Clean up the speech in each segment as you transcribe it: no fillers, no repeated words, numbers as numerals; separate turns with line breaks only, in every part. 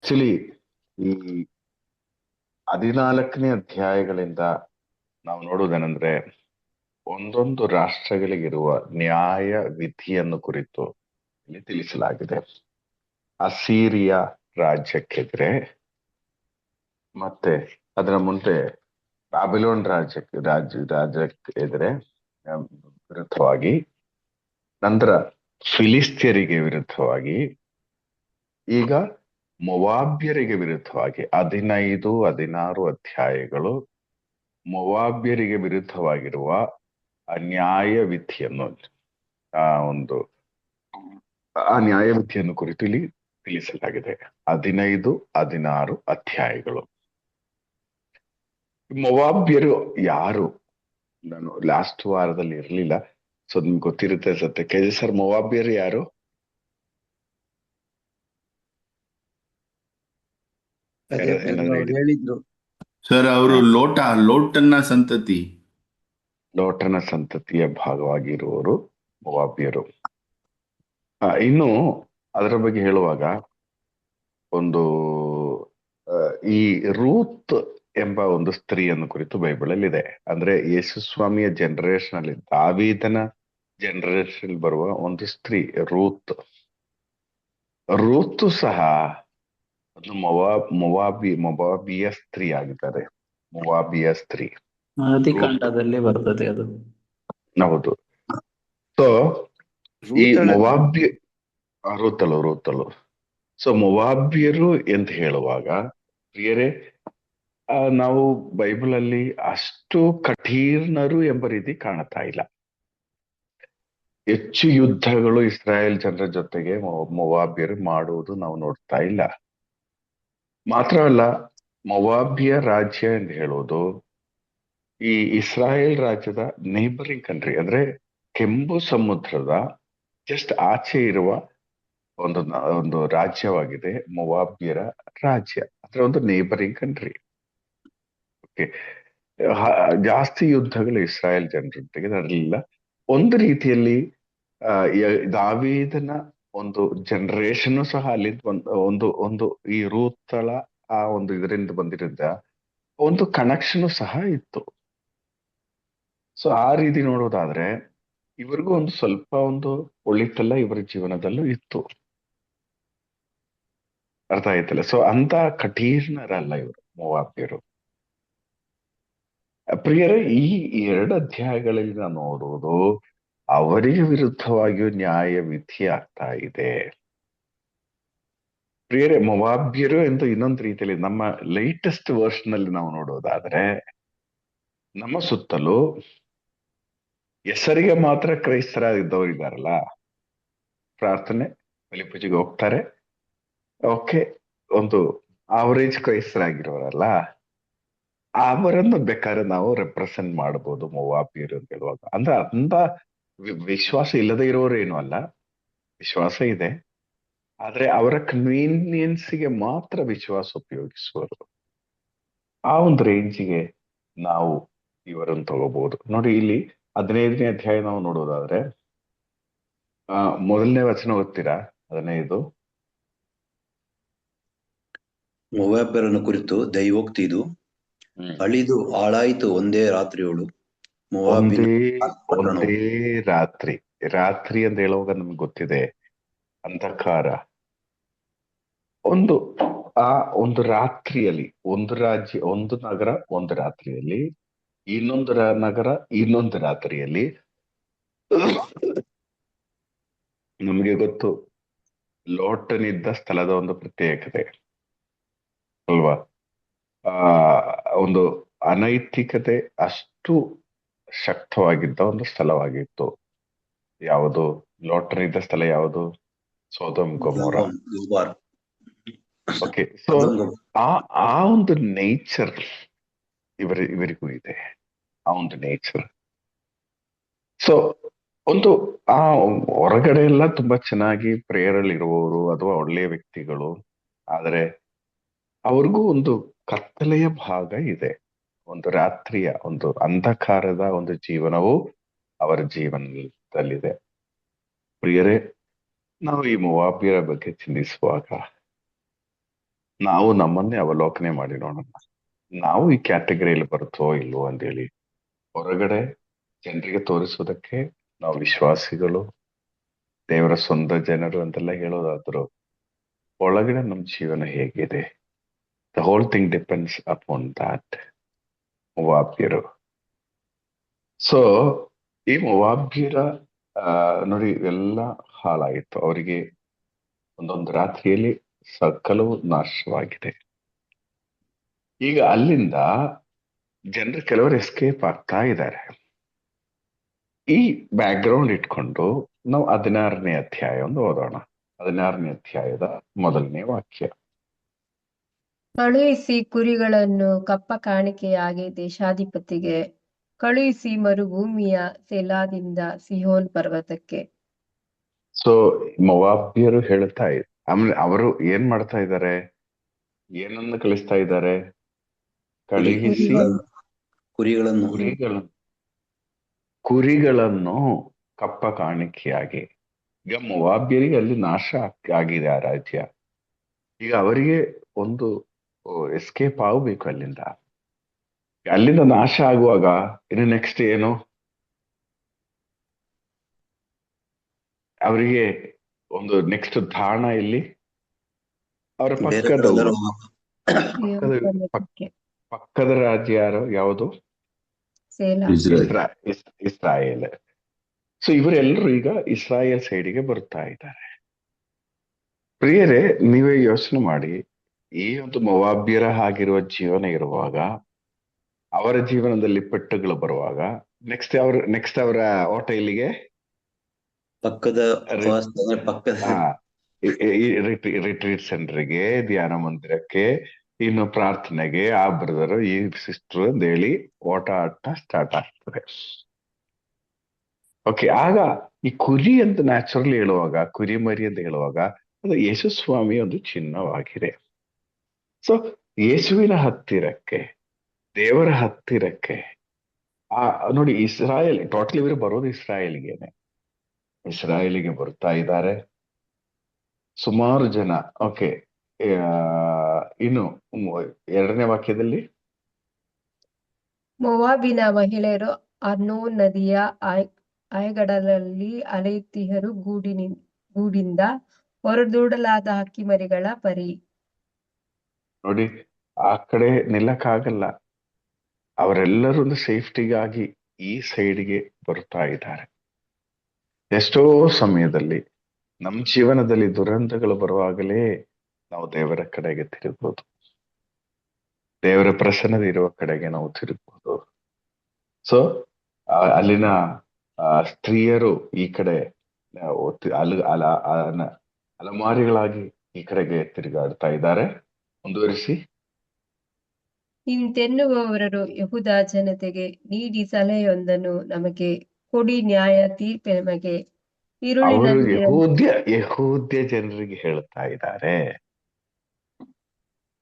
Actually ಈ 14ನೇ ಅಧ್ಯಾಯಗಳಿಂದ ನಾವು ನೋಡುವುದೇನೆಂದ್ರೆ ಒಂದೊಂದು ರಾಷ್ಟ್ರಗಳಿಗಿರುವ ನ್ಯಾಯ ವಿಧಿಯನ್ನು ಕುರಿತು ಇಲ್ಲಿ ತಿಳಿಸಲಾಗಿದೆ. ಅಸೀರಿಯಾ ರಾಜ್ಯಕ್ಕೆದ್ರೆ ಮತ್ತೆ ಅದರ ಮುಂದೆ ಬಾಬಿಲೋನ್ ರಾಜ್ಯಕ್ಕೆ ಎದುರೆ ವಿರುದ್ಧವಾಗಿ, ನಂತರ ಫಿಲಿಸ್ತಿಯರಿಗೆ ವಿರುದ್ಧವಾಗಿ, ಈಗ ಮೊವಾಬ್ಯರಿಗೆ ವಿರುದ್ಧವಾಗಿ 15, 16 ಅಧ್ಯಾಯಗಳು ಮೊವಾಬ್ಯರಿಗೆ ವಿರುದ್ಧವಾಗಿರುವ ನ್ಯಾಯ ವಿಧಿಯನ್ನು ಆ ನ್ಯಾಯ ವಿಧಿಯನ್ನು ಕುರಿತು ಇಲ್ಲಿ ತಿಳಿಸಲಾಗಿದೆ. 15, 16 ಅಧ್ಯಾಯಗಳು. ಮೊವಾಬ್ಯರು ಯಾರು? ನಾನು ಲಾಸ್ಟ್ ವಾರದಲ್ಲಿ ಇರ್ಲಿಲ್ಲ, ಸೊ ನಿಮ್ಗೆ ಗೊತ್ತಿರುತ್ತೆ ಸತ್ಯ. ಸರ್, ಮೊವಾಬ್ಯರು ಯಾರು?
ಹೇಳಿದ್ರು
ಸರ್, ಅವರು ಲೋಟನ ಸಂತತಿ,
ಲೋಟನ ಸಂತತಿಯ ಭಾಗವಾಗಿರುವವರು ಮೊವಾಬ್ಯರು. ಇನ್ನು ಅದರ ಬಗ್ಗೆ ಹೇಳುವಾಗ ಒಂದು ಈ ರೂತ್ ಎಂಬ ಒಂದು ಸ್ತ್ರೀಯನ್ನು ಕುರಿತು ಬೈಬಲ್ ಅಲ್ಲಿ ಇದೆ. ಅಂದ್ರೆ ಯೇಸು ಸ್ವಾಮಿಯ ಜನರೇಷನ್ ಅಲ್ಲಿ, ದಾವೀದನ ಜನರೇಷನ್ ಬರುವ ಒಂದು ಸ್ತ್ರೀ ರೂತ್ ಸಹ ಒಂದು ಮೊವಾಬಿಯ ಸ್ತ್ರೀ ಆಗಿದ್ದಾರೆ. ಮೊವಾಬಿಯ ಸ್ತ್ರೀ
ಆದಿಕಾಂಡದಲ್ಲಿ ಬರ್ತದೆ ಅದು.
ಹೌದು. ಸೊ ಈ ಮೊವಾಬ್ಯ ರೂತಲು ಸೊ ಮೊವಾಬ್ಯರು ಅಂತ ಹೇಳುವಾಗ ಪ್ರಿಯರೇ, ನಾವು ಬೈಬಲ್ ಅಲ್ಲಿ ಅಷ್ಟು ಕಠಿಣರು ಎಂಬ ರೀತಿ ಕಾಣುತ್ತಾ ಇಲ್ಲ. ಹೆಚ್ಚು ಯುದ್ಧಗಳು ಇಸ್ರಾಯೇಲ್ ಜನರ ಜೊತೆಗೆ ಮೊವಾಬ್ಯರು ಮಾಡುವುದು ನಾವು ನೋಡ್ತಾ ಇಲ್ಲ. ಮಾತ್ರವಲ್ಲ, ಮೊವಾಬ್ಯ ರಾಜ್ಯ ಎಂದು ಹೇಳುವುದು ಈ ಇಸ್ರಾಯೇಲ್ ರಾಜ್ಯದ ನೇಬರಿಂಗ್ ಕಂಟ್ರಿ, ಅಂದ್ರೆ ಕೆಂಪು ಸಮುದ್ರದ ಜಸ್ಟ್ ಆಚೆ ಇರುವ ಒಂದು ರಾಜ್ಯವಾಗಿದೆ ಮೊವಾಬ್ಯರ ರಾಜ್ಯ. ಅಂದ್ರೆ ಒಂದು ನೇಬರಿಂಗ್ ಕಂಟ್ರಿ. ಓಕೆ, ಜಾಸ್ತಿ ಯುದ್ಧಗಳು ಇಸ್ರಾಯೇಲ್ ಜನರೊಟ್ಟಿಗೆ ನಡೆಯಲಿಲ್ಲ. ಒಂದು ರೀತಿಯಲ್ಲಿ ದಾವೀದನ ಒಂದು ಜನರೇಷನ್ ಸಹ ಅಲ್ಲಿ ಒಂದು ಈ ರೂತಳ ಆ ಒಂದು ಇದರಿಂದ ಬಂದಿರಿದ್ದ ಒಂದು ಕನೆಕ್ಷನ್ ಸಹ ಇತ್ತು. ಸೊ ಆ ರೀತಿ ನೋಡೋದಾದ್ರೆ ಇವರಿಗೂ ಒಂದು ಸ್ವಲ್ಪ ಒಂದು ಒಳಿತೆಲ್ಲ ಇವರ ಜೀವನದಲ್ಲೂ ಇತ್ತು. ಅರ್ಥ ಆಯ್ತಲ್ಲ? ಸೊ ಅಂತ ಕಠಿಣರಲ್ಲ ಇವರು ಮೊವಾಬ್ಯರು. ಪ್ರಿಯರೇ, ಈ 2 ಅಧ್ಯಾಯಗಳಲ್ಲಿ ನಾವು ನೋಡುವುದು ಅವರಿಗೆ ವಿರುದ್ಧವಾಗಿಯೂ ನ್ಯಾಯ ವಿಧಿ ಆಗ್ತಾ ಇದೆ. ಪ್ರಿಯರೇ, ಮೊವಾಬ್ಯರು ಎಂದು ಇನ್ನೊಂದು ರೀತಿಯಲ್ಲಿ ನಮ್ಮ ಲೇಟೆಸ್ಟ್ ವರ್ಷನ್ ಅಲ್ಲಿ ನಾವು ನೋಡೋದಾದ್ರೆ, ನಮ್ಮ ಸುತ್ತಲೂ ಹೆಸರಿಗೆ ಮಾತ್ರ ಕ್ರೈಸ್ತರಾಗಿದ್ದವರು ಇದ್ದಾರಲ್ಲ, ಪ್ರಾರ್ಥನೆ ಬಲಿಪೂಜೆಗೆ ಹೋಗ್ತಾರೆ, ಓಕೆ, ಒಂದು ಆವರೇಜ್ ಕ್ರೈಸ್ತರಾಗಿರೋರಲ್ಲ, ಅವರನ್ನು ಬೇಕಾದ್ರೆ ನಾವು ರೆಪ್ರೆಸೆಂಟ್ ಮಾಡಬಹುದು ಮೊವಾಬ್ಯರು ಅಂತ ಹೇಳುವಾಗ. ಅಂದ್ರೆ ಅಂತ ವಿಶ್ವಾಸ ಇಲ್ಲದೆ ಇರೋರು ಏನು ಅಲ್ಲ, ವಿಶ್ವಾಸ ಇದೆ, ಆದ್ರೆ ಅವರ ಕನ್ವೀನಿಯನ್ಸ್ಗೆ ಮಾತ್ರ ವಿಶ್ವಾಸ ಉಪಯೋಗಿಸುವರು. ಆ ಒಂದು ರೇಂಜಿಗೆ ನಾವು ಇವರನ್ನು ತಗೋಬಹುದು. ನೋಡಿ, ಇಲ್ಲಿ 15ನೇ ಅಧ್ಯಾಯ ನಾವು ನೋಡೋದಾದ್ರೆ ಮೊದಲನೇ ವಚನ ಓದ್ತೀರಾ? 15.
ಮೊವಾಬ್ಯರನ್ನು ಕುರಿತು ದೈವೋಕ್ತಿ ಇದು. ಅಳಿದು ಹಾಳಾಯಿತು ಒಂದೇ ರಾತ್ರಿಯೋಳು
ಒಂದೇ ರಾತ್ರಿ ಅಂತ ಹೇಳುವಾಗ ನಮ್ಗೆ ಗೊತ್ತಿದೆ, ಅಂಧಕಾರ. ಒಂದು ರಾತ್ರಿಯಲ್ಲಿ ಒಂದು ರಾಜ್ಯ, ಒಂದು ನಗರ, ಒಂದು ರಾತ್ರಿಯಲ್ಲಿ, ಇನ್ನೊಂದು ನಗರ, ಇನ್ನೊಂದು ರಾತ್ರಿಯಲ್ಲಿ. ನಮಗೆ ಗೊತ್ತು ಲೋಟನಿದ್ದ ಸ್ಥಳದ ಒಂದು ಪ್ರತ್ಯೇಕತೆ ಅಲ್ವಾ? ಒಂದು ಅನೈತಿಕತೆ ಅಷ್ಟು ಶಕ್ತವಾಗಿದ್ದ ಒಂದು ಸ್ಥಳವಾಗಿತ್ತು. ಯಾವುದು? ಲೋಟನಿದ್ದ ಸ್ಥಳ ಯಾವುದು? Sodom Gomorrah. ಓಕೆ, ಸೊ ಆ ಒಂದು ನೇಚರ್ ಇವರಿಗೂ ಇದೆ, ಆ ಒಂದು ನೇಚರ್. ಸೊ ಒಂದು ಆ ಹೊರಗಡೆ ಎಲ್ಲ ತುಂಬಾ ಚೆನ್ನಾಗಿ ಪ್ರೇಯರ್ ಅಲ್ಲಿ ಇರುವವರು ಅಥವಾ ಒಳ್ಳೆಯ ವ್ಯಕ್ತಿಗಳು, ಆದ್ರೆ ಅವ್ರಿಗೂ ಒಂದು ಕತ್ತಲೆಯ ಭಾಗ ಇದೆ. ಒಂದು ರಾತ್ರಿಯ, ಒಂದು ಅಂಧಕಾರದ ಒಂದು ಜೀವನವು ಅವರ ಜೀವನದಲ್ಲಿದೆ. ಪ್ರಿಯರೇ, ನಾವು ಈ ಮೊವಾಬ್ಯರ ಬಗ್ಗೆ ಚಿಂತಿಸುವಾಗ ನಾವು ನಮ್ಮನ್ನೇ ಅವಲೋಕನೆ ಮಾಡಿ ನೋಡೋಣ. ನಾವು ಈ ಕ್ಯಾಟಗರಿಯಲ್ಲಿ ಬರುತ್ತೋ ಇಲ್ವೋ ಅಂತೇಳಿ. ಹೊರಗಡೆ ಜನರಿಗೆ ತೋರಿಸೋದಕ್ಕೆ ನಾವು ವಿಶ್ವಾಸಿಗಳು, ದೇವರ ಸ್ವಂತ ಜನರು ಅಂತೆಲ್ಲ ಹೇಳೋದಾದ್ರು, ಒಳಗಡೆ ನಮ್ಮ ಜೀವನ ಹೇಗಿದೆ? The whole thing depends upon that. ಮೊವಾಬ್ಯರು. ಸೊ ಈ ಮೊವಾಬ್ಯರ ನೋಡಿ ಎಲ್ಲ ಹಾಳಾಯಿತು. ಅವರಿಗೆ ಒಂದೊಂದು ರಾತ್ರಿಯಲ್ಲಿ ಸಕಲವು ನಾಶವಾಗಿದೆ. ಈಗ ಅಲ್ಲಿಂದ ಜನರು ಕೆಲವರು ಎಸ್ಕೇಪ್ ಆಗ್ತಾ ಇದ್ದಾರೆ. ಈ ಬ್ಯಾಕ್ ಗ್ರೌಂಡ್ ಇಟ್ಕೊಂಡು ನಾವು 16ನೇ ಅಧ್ಯಾಯವನ್ನು ಓದೋಣ. 16ನೇ ಅಧ್ಯಾಯದ 1ನೇ ವಾಕ್ಯ.
ಕಳುಹಿಸಿ ಕುರಿಗಳನ್ನು ಕಪ್ಪ ಕಾಣಿಕೆಯಾಗಿ ದೇಶಾಧಿಪತಿಗೆ ಕಳುಹಿಸಿ ಮರುಭೂಮಿಯ ಸೆಲಾದಿಂದ ಸಿಹೋನ್ ಪರ್ವತಕ್ಕೆ.
ಸೊ ಮೊವಾಬ್ಯರು ಹೇಳ್ತಾ ಆಮೇಲೆ ಅವರು ಏನ್ ಮಾಡ್ತಾ ಇದ್ದಾರೆ? ಏನನ್ನು ಕಳಿಸ್ತಾ ಇದ್ದಾರೆ? ಕಳುಹಿಸಿ
ಕುರಿಗಳನ್ನು
ಕುರಿಗಳನ್ನು ಕಪ್ಪ ಕಾಣಿಕೆಯಾಗಿ. ಈಗ ಮೊವಾಬ್ಯರಿಗೆ ಅಲ್ಲಿ ನಾಶ ಆಗಿದೆ ಆ ರಾಜ್ಯ. ಈಗ ಅವರಿಗೆ ಒಂದು ಎಸ್ಕೇಪ್ ಆಗಬೇಕು ಅಲ್ಲಿಂದ. ಅಲ್ಲಿಂದ ನಾಶ ಆಗುವಾಗ ಇನ್ನು ನೆಕ್ಸ್ಟ್ ಏನು? ಅವರಿಗೆ ಒಂದು ನೆಕ್ಸ್ಟ್ ತಾಣ ಇಲ್ಲಿ ಅವರ ಪಕ್ಕದ ರಾಜ್ಯ ಯಾವುದು?
ಸೇಲಾ.
ಇಸ್ರಾಯೇಲ್. ಸೊ ಇವರೆಲ್ಲರೂ ಈಗ ಇಸ್ರಾಯೇಲ್ ಸೈಡಿಗೆ ಬರ್ತಾ ಇದ್ದಾರೆ. ಪ್ರಿಯರೇ, ನೀವೇ ಯೋಚನೆ ಮಾಡಿ, ಈ ಒಂದು ಮೊವಾಬ್ಯರ ಆಗಿರುವ ಜೀವನ ಇರುವಾಗ, ಅವರ ಜೀವನದಲ್ಲಿ ಪೆಟ್ಟುಗಳು ಬರುವಾಗ ನೆಕ್ಸ್ಟ್ ಅವರ ಓಟ ಇಲ್ಲಿಗೆ ರಿಟ್ರೀಟ್ ಸೆಂಟರ್ಗೆ, ಧ್ಯಾನ ಮಂದಿರಕ್ಕೆ, ಇನ್ನು ಪ್ರಾರ್ಥನೆಗೆ, ಆ ಬ್ರದರ್ ಈ ಸಿಸ್ಟರ್ ಅಂತ ಹೇಳಿ ಓಟ ಆಟ ಸ್ಟಾರ್ಟ್ ಆಗ್ತದೆ. ಓಕೆ, ಆಗ ಈ ಕುರಿ ಅಂತ ನ್ಯಾಚುರಲಿ ಹೇಳುವಾಗ, ಕುರಿ ಮರಿ ಅಂತ ಹೇಳುವಾಗ ಅದು ಯೇಸು ಸ್ವಾಮಿ ಒಂದು ಚಿಹ್ನವಾಗಿದೆ. ಸೊ ಯೇಸುವಿನ ಹತ್ತಿರಕ್ಕೆ, ದೇವರ ಹತ್ತಿರಕ್ಕೆ ನೋಡಿ, ಇಸ್ರಾಯೇಲ್ ಟೋಟಲಿ ಇವರು ಬರೋದು ಇಸ್ರಾಯೇಲಿಗೆ ಬರ್ತಾ ಇದ್ದಾರೆ ಸುಮಾರು ಜನ. ಓಕೆ, ಇನ್ನು 2ನೇ ವಾಕ್ಯದಲ್ಲಿ
ಮೋವಾಬಿನ ಮಹಿಳೆಯರು ಅರ್ನೋನ್ ನದಿಯ ಆಯಗಡಲಲ್ಲಿ ಅಲೆಯುತ್ತಿಹರು, ಗೂಡಿಂದ ಹೊರದೂಡಲಾದ ಹಕ್ಕಿಮರಿಗಳ ಪರಿ.
ನೋಡಿ, ಆ ಕಡೆ ನಿಲ್ಲಕ್ಕಾಗಲ್ಲ. ಅವರೆಲ್ಲರೂ ಒಂದು ಸೇಫ್ಟಿಗಾಗಿ ಈ ಸೈಡ್ಗೆ ಬರ್ತಾ ಇದ್ದಾರೆ. ಎಷ್ಟೋ ಸಮಯದಲ್ಲಿ ನಮ್ಮ ಜೀವನದಲ್ಲಿ ದುರಂತಗಳು ಬರುವಾಗಲೇ ನಾವು ದೇವರ ಕಡೆಗೆ ತಿರುಗ್ಬೋದು, ದೇವರ ಪ್ರಸನ್ನತೆ ಇರುವ ಕಡೆಗೆ ನಾವು ತಿರುಗ್ಬೋದು. ಸೊ ಅಲ್ಲಿನ ಸ್ತ್ರೀಯರು ಈ ಕಡೆ ಅಲಮಾರಿಗಳಾಗಿ ಈ ಕಡೆಗೆ ತಿರುಗಾಡ್ತಾ ಇದ್ದಾರೆ. ಮುಂದುವರಿಸಿ.
ಇಂತೆನ್ನುವವರು ಯೆಹೂದ ಜನತೆಗೆ ನೀಡಿ ಸಲಹೆಯೊಂದನ್ನು ನಮಗೆ ಕೊಡಿ, ನ್ಯಾಯ ತೀರ್ಪು ನಮಗೆ
ಅವರು ಯಹೂದ್ಯ ಜನರಿಗೆ ಹೇಳ್ತಾ ಇದ್ದಾರೆ.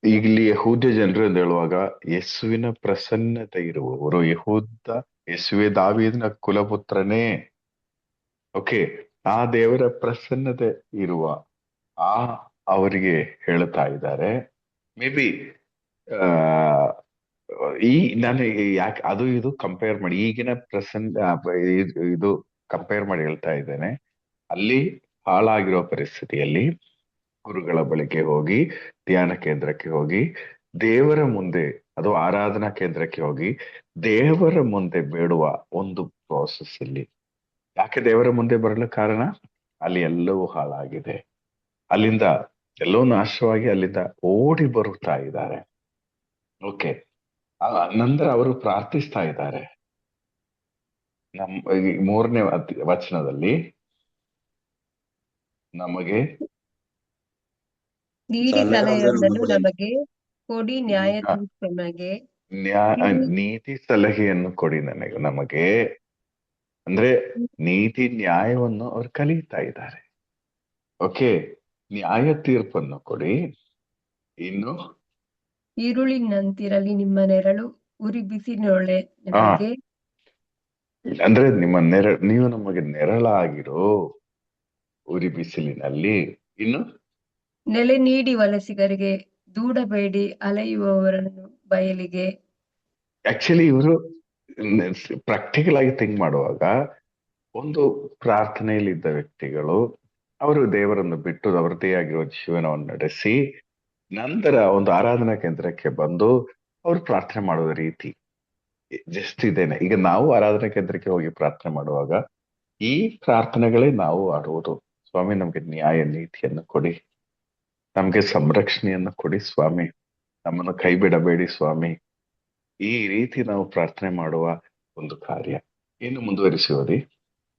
ಇಲ್ಲಿ ಯಹೂದ್ಯ ಜನರು ಅಂತ ಹೇಳುವಾಗ ಯೇಸುವಿನ ಪ್ರಸನ್ನತೆ ಇರುವವರು, ಯೇಸುವೆ ದಾವೀದನ ಕುಲಪುತ್ರನೇ. ಓಕೆ, ಆ ದೇವರ ಪ್ರಸನ್ನತೆ ಇರುವ ಅವರಿಗೆ ಹೇಳ್ತಾ ಇದ್ದಾರೆ. ಮೇ ಬಿ ನಾನು ಯಾಕೆ ಅದು ಇದು ಕಂಪೇರ್ ಮಾಡಿ, ಈಗಿನ ಇದು ಕಂಪೇರ್ ಮಾಡಿ ಹೇಳ್ತಾ ಇದ್ದೇನೆ. ಅಲ್ಲಿ ಹಾಳಾಗಿರೋ ಪರಿಸ್ಥಿತಿಯಲ್ಲಿ ಗುರುಗಳ ಬಳಿಗೆ ಹೋಗಿ, ಧ್ಯಾನ ಕೇಂದ್ರಕ್ಕೆ ಹೋಗಿ, ದೇವರ ಮುಂದೆ, ಅದು ಆರಾಧನಾ ಕೇಂದ್ರಕ್ಕೆ ಹೋಗಿ ದೇವರ ಮುಂದೆ ಬೇಡುವ ಒಂದು ಪ್ರೋಸೆಸ್ ಇಲ್ಲಿ. ಯಾಕೆ ದೇವರ ಮುಂದೆ ಬರಲು ಕಾರಣ? ಅಲ್ಲಿ ಎಲ್ಲವೂ ಹಾಳಾಗಿದೆ, ಅಲ್ಲಿಂದ ಎಲ್ಲೋ ನಾಶವಾಗಿ ಅಲ್ಲಿಂದ ಓಡಿ ಬರುತ್ತಾ ಇದ್ದಾರೆ. ಓಕೆ, ನಂತರ ಅವರು ಪ್ರಾರ್ಥಿಸ್ತಾ ಇದ್ದಾರೆ. 3ನೇ ವಚನದಲ್ಲಿ ನಮಗೆ
ನೀಡಿ ಸಲಹೆಯೊಂದನ್ನು ನಮಗೆ ಕೊಡಿ, ನ್ಯಾಯ ತೀರ್ಪು ನಮಗೆ
ನೀತಿ ಸಲಹೆಯನ್ನು ಕೊಡಿ ನಮಗೆ, ಅಂದ್ರೆ ನೀತಿ ನ್ಯಾಯವನ್ನು ಅವ್ರು ಕಲಿತಾ ಇದ್ದಾರೆ. ಓಕೆ, ನ್ಯಾಯ ತೀರ್ಪನ್ನು ಕೊಡಿ. ಇನ್ನು
ಈರುಳಿನಂತಿರಲಿ ನಿಮ್ಮ ನೆರಳು, ಉರಿ ಬಿಸಿಲೊಳೆ ನಮಗೆ.
ಅಂದ್ರೆ ನೀವು ನಮಗೆ ನೆರಳಾಗಿರೋ ಉರಿ ಬಿಸಿಲಿನಲ್ಲಿ. ಇನ್ನು
ನೆಲೆ ನೀಡಿ ವಲಸಿಗರಿಗೆ ದೂಡಬೇಡಿ ಅಲೆಯುವವರನ್ನು ಬಯಲಿಗೆ.
ಆಕ್ಚುಲಿ ಇವರು ಪ್ರಾಕ್ಟಿಕಲ್ ಆಗಿ ಥಿಂಕ್ ಮಾಡುವಾಗ ಒಂದು ಪ್ರಾರ್ಥನೆಯಲ್ಲಿದ್ದ ವ್ಯಕ್ತಿಗಳು ಅವರು ದೇವರನ್ನು ಬಿಟ್ಟು ಅವರದೇ ಆಗಿರುವ ಜೀವನವನ್ನು ನಡೆಸಿ ನಂತರ ಒಂದು ಆರಾಧನಾ ಕೇಂದ್ರಕ್ಕೆ ಬಂದು ಅವರು ಪ್ರಾರ್ಥನೆ ಮಾಡುವ ರೀತಿ ಜಸ್ಟ್ ಇದೇನೆ. ಈಗ ನಾವು ಆರಾಧನಾ ಕೇಂದ್ರಕ್ಕೆ ಹೋಗಿ ಪ್ರಾರ್ಥನೆ ಮಾಡುವಾಗ ಈ ಪ್ರಾರ್ಥನೆಗಳೇ ನಾವು ಆಡುವುದು. ಸ್ವಾಮಿ, ನಮ್ಗೆ ನ್ಯಾಯ ನೀತಿಯನ್ನು ಕೊಡಿ, ನಮ್ಗೆ ಸಂರಕ್ಷಣೆಯನ್ನು ಕೊಡಿ ಸ್ವಾಮಿ, ನಮ್ಮನ್ನು ಕೈ ಬಿಡಬೇಡಿ ಸ್ವಾಮಿ. ಈ ರೀತಿ ನಾವು ಪ್ರಾರ್ಥನೆ ಮಾಡುವ ಒಂದು ಕಾರ್ಯ. ಇನ್ನು ಮುಂದುವರಿಸಿ ಓದಿ.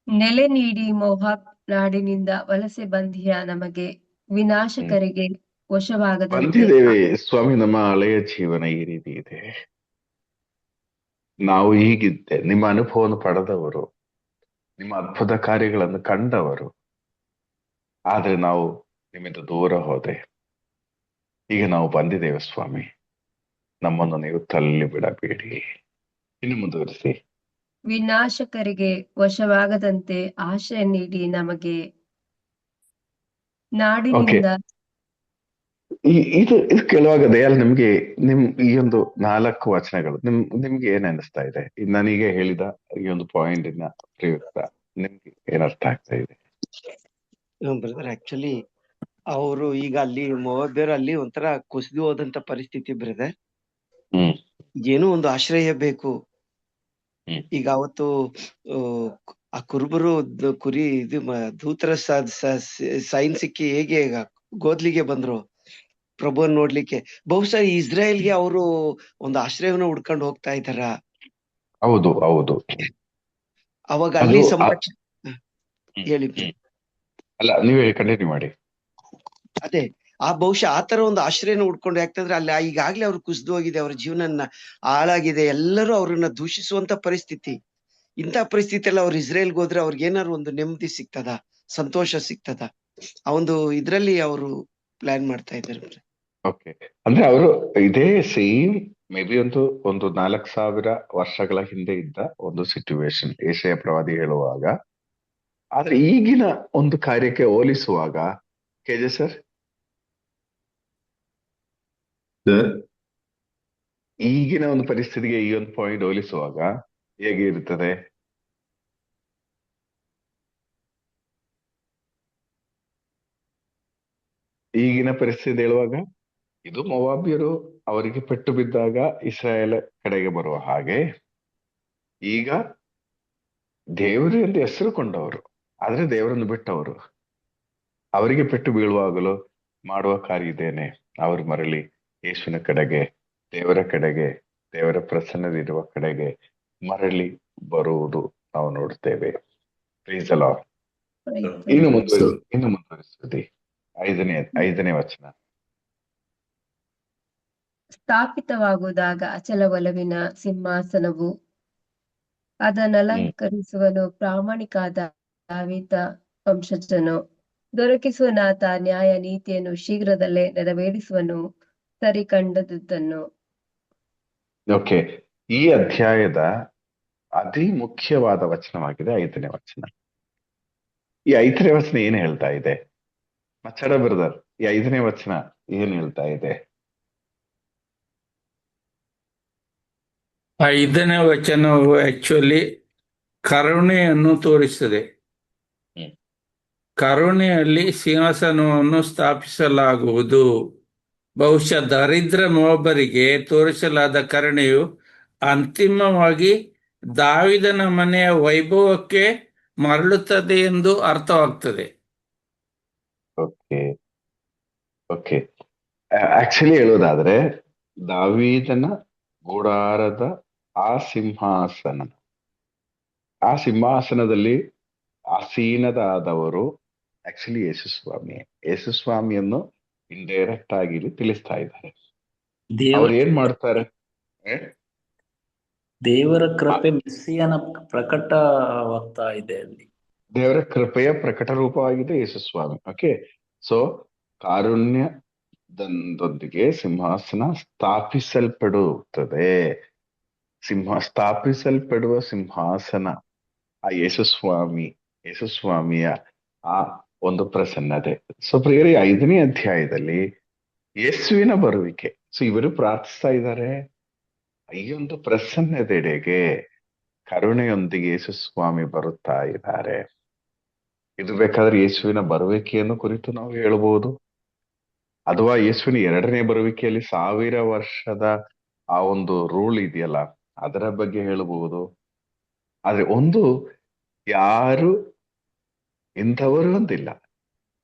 ನೆಲೆ ನೀಡಿ ಮೋಹಾಬ್ ನಾಡಿನಿಂದ ವಲಸೆ ಬಂದಿಯ ನಮಗೆ ವಿನಾಶಕರಿಗೆ ವಶವಾಗದಂತೆ.
ಬಂದಿದ್ದೇವೆ ಸ್ವಾಮಿ, ನಮ್ಮ ಹಳೆಯ ಜೀವನ ಈ ರೀತಿ ಇದೆ. ನಾವು ಹೀಗಿದ್ದೆ, ನಿಮ್ಮ ಅನುಭವವನ್ನು ಪಡೆದವರು, ನಿಮ್ಮ ಅದ್ಭುತ ಕಾರ್ಯಗಳನ್ನು ಕಂಡವರು. ಆದ್ರೆ ನಾವು ನಿಮ್ಮಿಂದ ದೂರ ಹೋದೆ. ಈಗ ನಾವು ಬಂದಿದ್ದೇವೆ ಸ್ವಾಮಿ, ನಮ್ಮನ್ನು ನೀವು ತಳ್ಳಿ ಬಿಡಬೇಡಿ. ಇನ್ನು ಮುಂದುವರಿಸಿ.
ವಿನಾಶಕರಿಗೆ ವಶವಾಗದಂತೆ ಆಶ್ರಯ ನೀಡಿ ನಮಗೆ ನಾಡಿನಿಂದ.
ಇದು ಕೇಳುವಾಗ ದಯಾಲ್, ನಿಮ್ಗೆ ಈ ಒಂದು 4 ವಚನಗಳು ನಿಮ್ಗೆ ಏನ್ ಅನಿಸ್ತಾ ಇದೆ? ನನಗೆ ಹೇಳಿದ ಈ ಒಂದು ಪಾಯಿಂಟ್ ಪ್ರಯುಕ್ತ ನಿಮ್ಗೆ ಏನರ್ಥ ಆಗ್ತಾ ಇದೆ?
ಬ್ರದರ್, ಆಕ್ಚುಲಿ ಅವರು ಈಗ ಅಲ್ಲಿ ಮೋವಾಬ್ಯರು ಅಲ್ಲಿ ಒಂಥರ ಕುಸಿದು ಹೋದಂತ ಪರಿಸ್ಥಿತಿ ಬ್ರದರ್. ಏನೋ ಒಂದು ಆಶ್ರಯ ಬೇಕು. ಈಗ ಅವತ್ತು ಆ ಕುರುಬರು ಕುರಿ ದೂತರ ಸೈನ್ ಸಿಕ್ಕಿ ಹೇಗೆ ಗೋದ್ಲಿಗೆ ಬಂದ್ರು ಪ್ರಭುವನ್ ನೋಡ್ಲಿಕ್ಕೆ, ಬಹುಶಃ ಇಸ್ರಾಯೇಲ್ಗೆ ಅವರು ಒಂದು ಆಶ್ರಯವನ್ನ ಹುಡ್ಕೊಂಡು ಹೋಗ್ತಾ ಇದ್ದಾರ.
ಹೌದು ಹೌದು.
ಅವಾಗ ಅಲ್ಲಿ ಹೇಳಿ.
ಅಲ್ಲ, ನೀವ್ ಹೇಳಿ, ಕಂಟಿನ್ಯೂ ಮಾಡಿ.
ಅದೇ ಬಹುಶಃ ಆತರ ಒಂದು ಆಶ್ರಯನ ಹುಡ್ಕೊಂಡು, ಯಾಕಂದ್ರೆ ಅಲ್ಲಿ ಈಗಾಗ್ಲೇ ಅವ್ರು ಕುಸಿದು ಹೋಗಿದೆ, ಅವ್ರ ಜೀವನ ಹಾಳಾಗಿದೆ, ಎಲ್ಲರೂ ಅವ್ರನ್ನ ದೂಷಿಸುವಂತ ಪರಿಸ್ಥಿತಿ. ಇಂಥ ಪರಿಸ್ಥಿತಿಯಲ್ಲಿ ಅವ್ರು ಇಸ್ರೇಲ್ಗೆ ಹೋದ್ರೆ ಅವ್ರಿಗೆ ಏನಾದ್ರು ಒಂದು ನೆಮ್ಮದಿ ಸಿಗ್ತದ, ಸಂತೋಷ ಸಿಗ್ತದ? ಆ ಒಂದು ಇದ್ರಲ್ಲಿ ಅವರು ಪ್ಲಾನ್ ಮಾಡ್ತಾ ಇದ್ದಾರೆ.
ಓಕೆ, ಅಂದ್ರೆ ಅವರು ಇದೇ ಸೇಮ್ ಮೇ ಬಿ ಒಂದು 4000 ವರ್ಷಗಳ ಹಿಂದೆ ಇದ್ದ ಒಂದು ಸಿಚುವೇಶನ್ ಏಷಯ ಪ್ರವಾದಿ ಹೇಳುವಾಗ. ಆದ್ರೆ ಈಗಿನ ಒಂದು ಕಾರ್ಯಕ್ಕೆ ಹೋಲಿಸುವಾಗ ಕೆಜೆ ಸರ್, ಈಗಿನ ಒಂದು ಪರಿಸ್ಥಿತಿಗೆ ಈ ಒಂದು ಪಾಯಿಂಟ್ ಹೋಲಿಸುವಾಗ ಹೇಗೆ ಇರ್ತದೆ? ಈಗಿನ ಪರಿಸ್ಥಿತಿ ಹೇಳುವಾಗ ಇದು ಮೊವಾಬ್ಯರು ಅವರಿಗೆ ಪೆಟ್ಟು ಬಿದ್ದಾಗ ಇಸ್ರಾಯೇಲ್ ಕಡೆಗೆ ಬರುವ ಹಾಗೆ, ಈಗ ದೇವರು ಎಂದು ಹೆಸರು ಕೊಂಡವರು ಆದ್ರೆ ದೇವರನ್ನು ಬಿಟ್ಟವರು, ಅವರಿಗೆ ಪೆಟ್ಟು ಬೀಳುವಾಗಲೂ ಮಾಡುವ ಕಾರ್ಯ ಇದೇನೆ. ಅವರು ಮರಳಿ ಯೇಸುವಿನ ಕಡೆಗೆ, ದೇವರ ಕಡೆಗೆ, ದೇವರ ಪ್ರಸನ್ನದಿರುವ ಕಡೆಗೆ ಮರಳಿ ಬರುವುದು ನಾವು ನೋಡ್ತೇವೆ. ಪ್ರೀಸ್ ದ ಲಾರ್ಡ್. ಇನ್ನು ಮುಂದುವರಿಸುತ್ತದೆ 5ನೇ ವಚನ.
ಸ್ಥಾಪಿತವಾಗುವುದಾಗ ಅಚಲ ಒಲವಿನ ಸಿಂಹಾಸನವು ಅದನ್ನಲಂಕರಿಸುವನು. ಪ್ರಾಮಾಣಿಕಾದ ದಾವೀದ ವಂಶಜನು ದೊರಕಿಸುವನಾತ ನ್ಯಾಯ ನೀತಿಯನ್ನು ಶೀಘ್ರದಲ್ಲೇ ನೆರವೇರಿಸುವನು. ಸರಿ ಕಂಡದನ್ನು.
ಓಕೆ, ಈ ಅಧ್ಯಾಯದ ಅತಿ ಮುಖ್ಯವಾದ ವಚನವಾಗಿದೆ 5ನೇ ವಚನ. ಈ 5ನೇ ವಚನ ಏನ್ ಹೇಳ್ತಾ ಇದೆ ಮಚ್ಚಡ ಬ್ರದರ್? ಈ 5ನೇ ವಚನ ಏನ್ ಹೇಳ್ತಾ ಇದೆ?
5ನೇ ವಚನವು ಆಕ್ಚುಲಿ ಕರುಣೆಯನ್ನು ತೋರಿಸುತ್ತದೆ. ಕರುಣೆಯಲ್ಲಿ ಸಿಂಹಾಸನವನ್ನು ಸ್ಥಾಪಿಸಲಾಗುವುದು. ಬಹುಶಃ ದರಿದ್ರ ಮೊಬ್ಬರಿಗೆ ತೋರಿಸಲಾದ ಕರುಣೆಯು ಅಂತಿಮವಾಗಿ ದಾವಿದನ ಮನೆಯ ವೈಭವಕ್ಕೆ ಮರಳುತ್ತದೆ ಎಂದು ಅರ್ಥವಾಗ್ತದೆ.
ಓಕೆ ಓಕೆ, ಆಕ್ಚುಲಿ ಹೇಳೋದಾದ್ರೆ ದಾವೀದನ ಗುಡಾರದ ಆ ಸಿಂಹಾಸನದಲ್ಲಿ ಆಸೀನದಾದವರು ಆಕ್ಚುಲಿ ಯೇಸುಸ್ವಾಮಿಯನ್ನು ಇಂಡೈರೆಕ್ಟ್ ಆಗಿ ಇಲ್ಲಿ ತಿಳಿಸ್ತಾ ಇದ್ದಾರೆ. ಅವ್ರು ಏನ್ ಮಾಡ್ತಾರೆ?
ದೇವರ ಕೃಪೆ ಮೆಸ್ಸಿಯನ ಪ್ರಕಟವಾಗ್ತಾ ಇದೆ ಅಲ್ಲಿ.
ದೇವರ ಕೃಪೆಯ ಪ್ರಕಟ ರೂಪವಾಗಿದೆ ಯೇಸುಸ್ವಾಮಿ. ಓಕೆ, ಸೊ ಕಾರುಣ್ಯದೊಂದಿಗೆ ಸಿಂಹಾಸನ ಸ್ಥಾಪಿಸಲ್ಪಡುತ್ತದೆ. ಸ್ಥಾಪಿಸಲ್ಪಡುವ ಸಿಂಹಾಸನ ಆ ಯೇಸುಸ್ವಾಮಿಯ ಆ ಒಂದು ಪ್ರಸನ್ನತೆ. ಸೊ ಪ್ರಿಯರೇ, 5ನೇ ಅಧ್ಯಾಯದಲ್ಲಿ ಯೇಸುವಿನ ಬರುವಿಕೆ. ಸೊ ಇವರು ಪ್ರಾರ್ಥಿಸ್ತಾ ಇದ್ದಾರೆ, ಈ ಒಂದು ಪ್ರಸನ್ನತೆಡೆಗೆ ಕರುಣೆಯೊಂದಿಗೆ ಯೇಸು ಸ್ವಾಮಿ ಬರುತ್ತಾ ಇದ್ದಾರೆ. ಇದು ಬೇಕಾದ್ರೆ ಯೇಸುವಿನ ಬರುವಿಕೆಯನ್ನು ಕುರಿತು ನಾವು ಹೇಳಬಹುದು, ಅಥವಾ ಯೇಸುವಿನ 2ನೇ ಬರುವಿಕೆಯಲ್ಲಿ 1000 ವರ್ಷದ ಆ ಒಂದು ರೂಲ್ ಇದೆಯಲ್ಲ ಅದರ ಬಗ್ಗೆ ಹೇಳಬಹುದು. ಆದ್ರೆ ಒಂದು, ಯಾರು ಇಂಥವರು ಒಂದಿಲ್ಲ,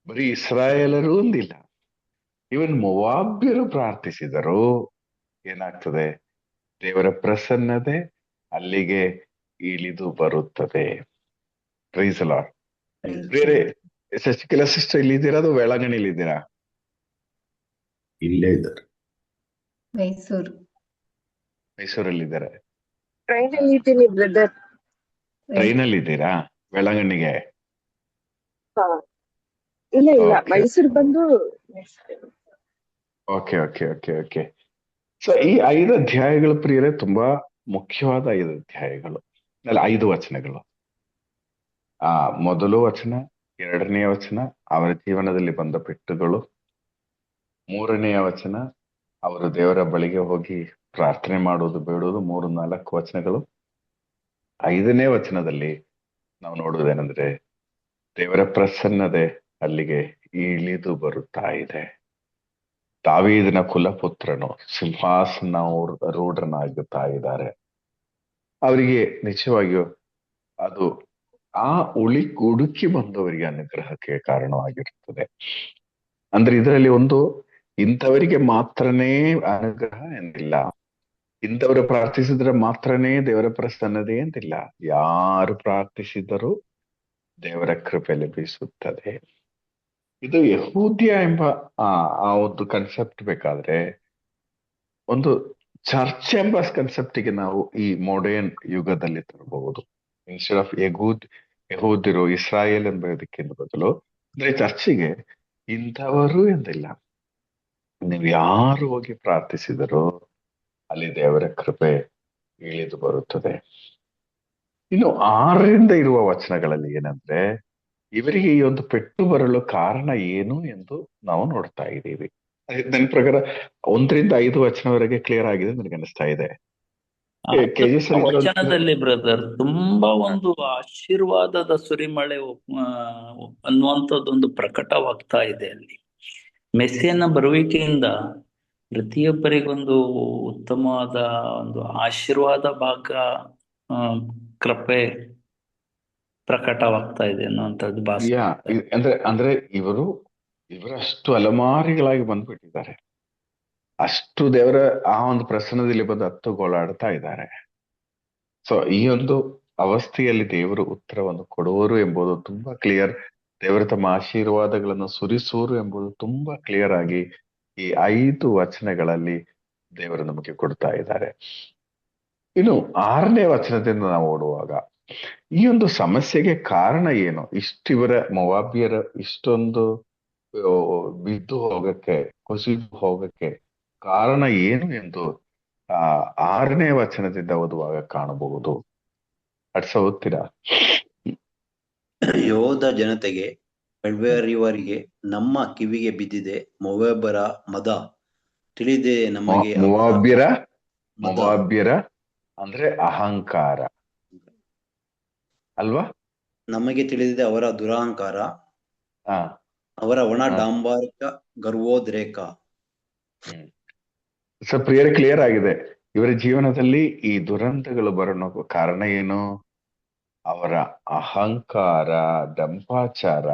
ಬರೀ ಇಸ್ರಾಯೇಲರು ಒಂದಿಲ್ಲ, ಇವನ್ ಮೊವಾಬ್ಯರು ಪ್ರಾರ್ಥಿಸಿದರು. ಏನಾಗ್ತದೆ? ದೇವರ ಪ್ರಸನ್ನತೆ ಅಲ್ಲಿಗೆ ಇಳಿದು ಬರುತ್ತದೆ. Praise Lord. ಬೇರೆ ಶಶಿಕಲಾ ಸಿಸ್ಟರ್ ಇಲ್ಲಿದ್ದೀರಾ ಅದು ವೆಳಗಣಿಲಿದ್ದೀರಾ?
ಇಲ್ಲೇ ಇದ್ದಾರೆ.
ಮೈಸೂರು.
ಮೈಸೂರಲ್ಲಿದ್ದಾರೆ.
ಟ್ರೈನ್ ಅಲ್ಲಿ ಇದ್ದೀನಿ ಬ್ರದರ್.
ಟ್ರೈನ್ ಅಲ್ಲಿ ಇದ್ದೀರಾ ವೆಳಗಣ್ಣಿಗೆ?
ಇಲ್ಲ ಇಲ್ಲ,
Okay.
ಮೈಸೂರು ಬಂದು
okay okay okay okay. So ಈ 5 ಅಧ್ಯಾಯಗಳು ಪ್ರಿಯರೇ ತುಂಬಾ ಮುಖ್ಯವಾದ 5 ಅಧ್ಯಾಯಗಳು, ಅಲ್ಲ 5 ವಚನಗಳು. ಮೊದಲು ವಚನ, 2ನೇ ವಚನ ಅವರ ಜೀವನದಲ್ಲಿ ಬಂದ ಪೆಟ್ಟುಗಳು, 3ನೇ ವಚನ ಅವರು ದೇವರ ಬಳಿಗೆ ಹೋಗಿ ಪ್ರಾರ್ಥನೆ ಮಾಡುವುದು ಬೇಡುವುದು, 3-4 ವಚನಗಳು. 5ನೇ ವಚನದಲ್ಲಿ ನಾವು ನೋಡುವುದೇನೆಂದ್ರೆ ದೇವರ ಪ್ರಸನ್ನತೆ ಅಲ್ಲಿಗೆ ಇಳಿದು ಬರುತ್ತಾ ಇದೆ. ದಾವೀದನ ಕುಲಪುತ್ರನು ಸಿಂಹಾಸನ ರೂಢನಾಗುತ್ತಾ ಇದ್ದಾರೆ. ಅವರಿಗೆ ನಿಜವಾಗಿಯೂ ಅದು ಆ ಹುಡುಕಿ ಬಂದವರಿಗೆ ಅನುಗ್ರಹಕ್ಕೆ ಕಾರಣವಾಗಿರುತ್ತದೆ. ಅಂದ್ರೆ ಇದರಲ್ಲಿ ಒಂದು, ಇಂಥವರಿಗೆ ಮಾತ್ರನೇ ಅನುಗ್ರಹ ಎಂದಿಲ್ಲ, ಇಂಥವರು ಪ್ರಾರ್ಥಿಸಿದ್ರೆ ಮಾತ್ರನೇ ದೇವರ ಪ್ರಸನ್ನತೆ ಎಂದಿಲ್ಲ. ಯಾರು ಪ್ರಾರ್ಥಿಸಿದರೂ ದೇವರ ಕೃಪೆ ಲಭಿಸುತ್ತದೆ. ಇದು ಯಹೂದ್ಯ ಎಂಬ ಆ ಒಂದು ಕನ್ಸೆಪ್ಟ್ ಬೇಕಾದ್ರೆ ಒಂದು ಚರ್ಚ್ ಎಂಬ ಕನ್ಸೆಪ್ಟಿಗೆ ನಾವು ಈ ಮಾಡರ್ನ್ ಯುಗದಲ್ಲಿ ತರಬಹುದು. ಇನ್ಸ್ಟೆಡ್ ಆಫ್ ಯಹೂದ್ಯರು ಇಸ್ರಾಯೇಲ್ ಎಂಬುದಕ್ಕಿಂತ ಬದಲು ಅಂದ್ರೆ ಚರ್ಚಿಗೆ ಇಂಥವರು ಎಂದಿಲ್ಲ, ನೀವು ಯಾರು ಹೋಗಿ ಪ್ರಾರ್ಥಿಸಿದರೂ ಅಲ್ಲಿ ದೇವರ ಕೃಪೆ ಇಳಿದು ಬರುತ್ತದೆ. ಇನ್ನು 6ರಿಂದ ಇರುವ ವಚನಗಳಲ್ಲಿ ಏನಂದ್ರೆ ಇವರಿಗೆ ಈ ಒಂದು ಪೆಟ್ಟು ಬರಲು ಕಾರಣ ಏನು ಎಂದು ನಾವು ನೋಡ್ತಾ ಇದ್ದೀವಿ. ನನ್ನ ಪ್ರಕಾರ 1ರಿಂದ 5 ವಚನವರೆಗೆ ಕ್ಲಿಯರ್ ಆಗಿದೆ ನನಗೆ ಅನಿಸ್ತಾ ಇದೆ. KG ಸರ್
ವಚನದಲ್ಲಿ ಬ್ರದರ್ ತುಂಬಾ ಒಂದು ಆಶೀರ್ವಾದದ ಸುರಿಮಳೆ ಅನ್ನುವಂಥದ್ದೊಂದು ಪ್ರಕಟವಾಗ್ತಾ ಇದೆ ಅಲ್ಲಿ. ಮೆಸ್ಸಿಯನ ಬರುವಿಕೆಯಿಂದ ಪ್ರತಿಯೊಬ್ಬರಿಗೊಂದು ಉತ್ತಮವಾದ ಒಂದು ಆಶೀರ್ವಾದ ಭಾಗ, ಕೃಪೆ ಪ್ರಕಟವಾಗ್ತಾ ಇದೆ ಅನ್ನುವಂಥದ್ದು
ಅಂದ್ರೆ ಇವರಷ್ಟು ಅಲಮಾರಿಗಳಾಗಿ ಬಂದ್ಬಿಟ್ಟಿದ್ದಾರೆ. ಅಷ್ಟು ದೇವರ ಆ ಒಂದು ಪ್ರಸನ್ನದಲ್ಲಿ ಬಂದು ಹತ್ತುಗೋಳಾಡ್ತಾ ಇದ್ದಾರೆ. ಸೊ ಈ ಒಂದು ಅವಸ್ಥೆಯಲ್ಲಿ ದೇವರು ಉತ್ತರವನ್ನು ಕೊಡುವರು ಎಂಬುದು ತುಂಬಾ ಕ್ಲಿಯರ್. ದೇವರು ತಮ್ಮ ಆಶೀರ್ವಾದಗಳನ್ನು ಸುರಿಸುವರು ಎಂಬುದು ತುಂಬಾ ಕ್ಲಿಯರ್ ಆಗಿ ಈ 5 ವಚನಗಳಲ್ಲಿ ದೇವರು ನಮಗೆ ಕೊಡ್ತಾ ಇದ್ದಾರೆ. ಇನ್ನು 6ನೇ ವಚನದಿಂದ ನಾವು ಓಡುವಾಗ ಈ ಒಂದು ಸಮಸ್ಯೆಗೆ ಕಾರಣ ಏನು, ಇವರ ಮೊವಾಬ್ಯರ ಇಷ್ಟೊಂದು ಬಿದ್ದು ಹೋಗಕ್ಕೆ, ಕುಸಿದು ಹೋಗಕ್ಕೆ ಕಾರಣ ಏನು ಎಂದು 6ನೇ ವಚನದಿಂದ ಓದುವಾಗ ಕಾಣಬಹುದು. ಓದ್ತೀರಾ?
ಯೋಧ ಜನತೆಗೆ ಕಳ್ವೆಯವರಿಗೆ ನಮ್ಮ ಕಿವಿಗೆ ಬಿದ್ದಿದೆ, ಮೊವಾಬ್ಯರ ಮದ ತಿಳಿದೆ ನಮಗೆ.
ಮೊವಾಬ್ಯರ ಅಂದ್ರೆ ಅಹಂಕಾರ ಅಲ್ವಾ?
ನಮಗೆ ತಿಳಿದಿದೆ ಅವರ ದುರಹಂಕಾರ, ಅವರ ಒಣ ಡಾಂಬಾರಿಕ ಗರ್ವೋದ್ರೇಕ.
ಸೊ ಕ್ಲಿಯರ್ ಆಗಿದೆ. ಇವರ ಜೀವನದಲ್ಲಿ ಈ ದುರಂತಗಳು ಬರೋಣ ಕಾರಣ ಏನು? ಅವರ ಅಹಂಕಾರ, ಡಂಪಾಚಾರ,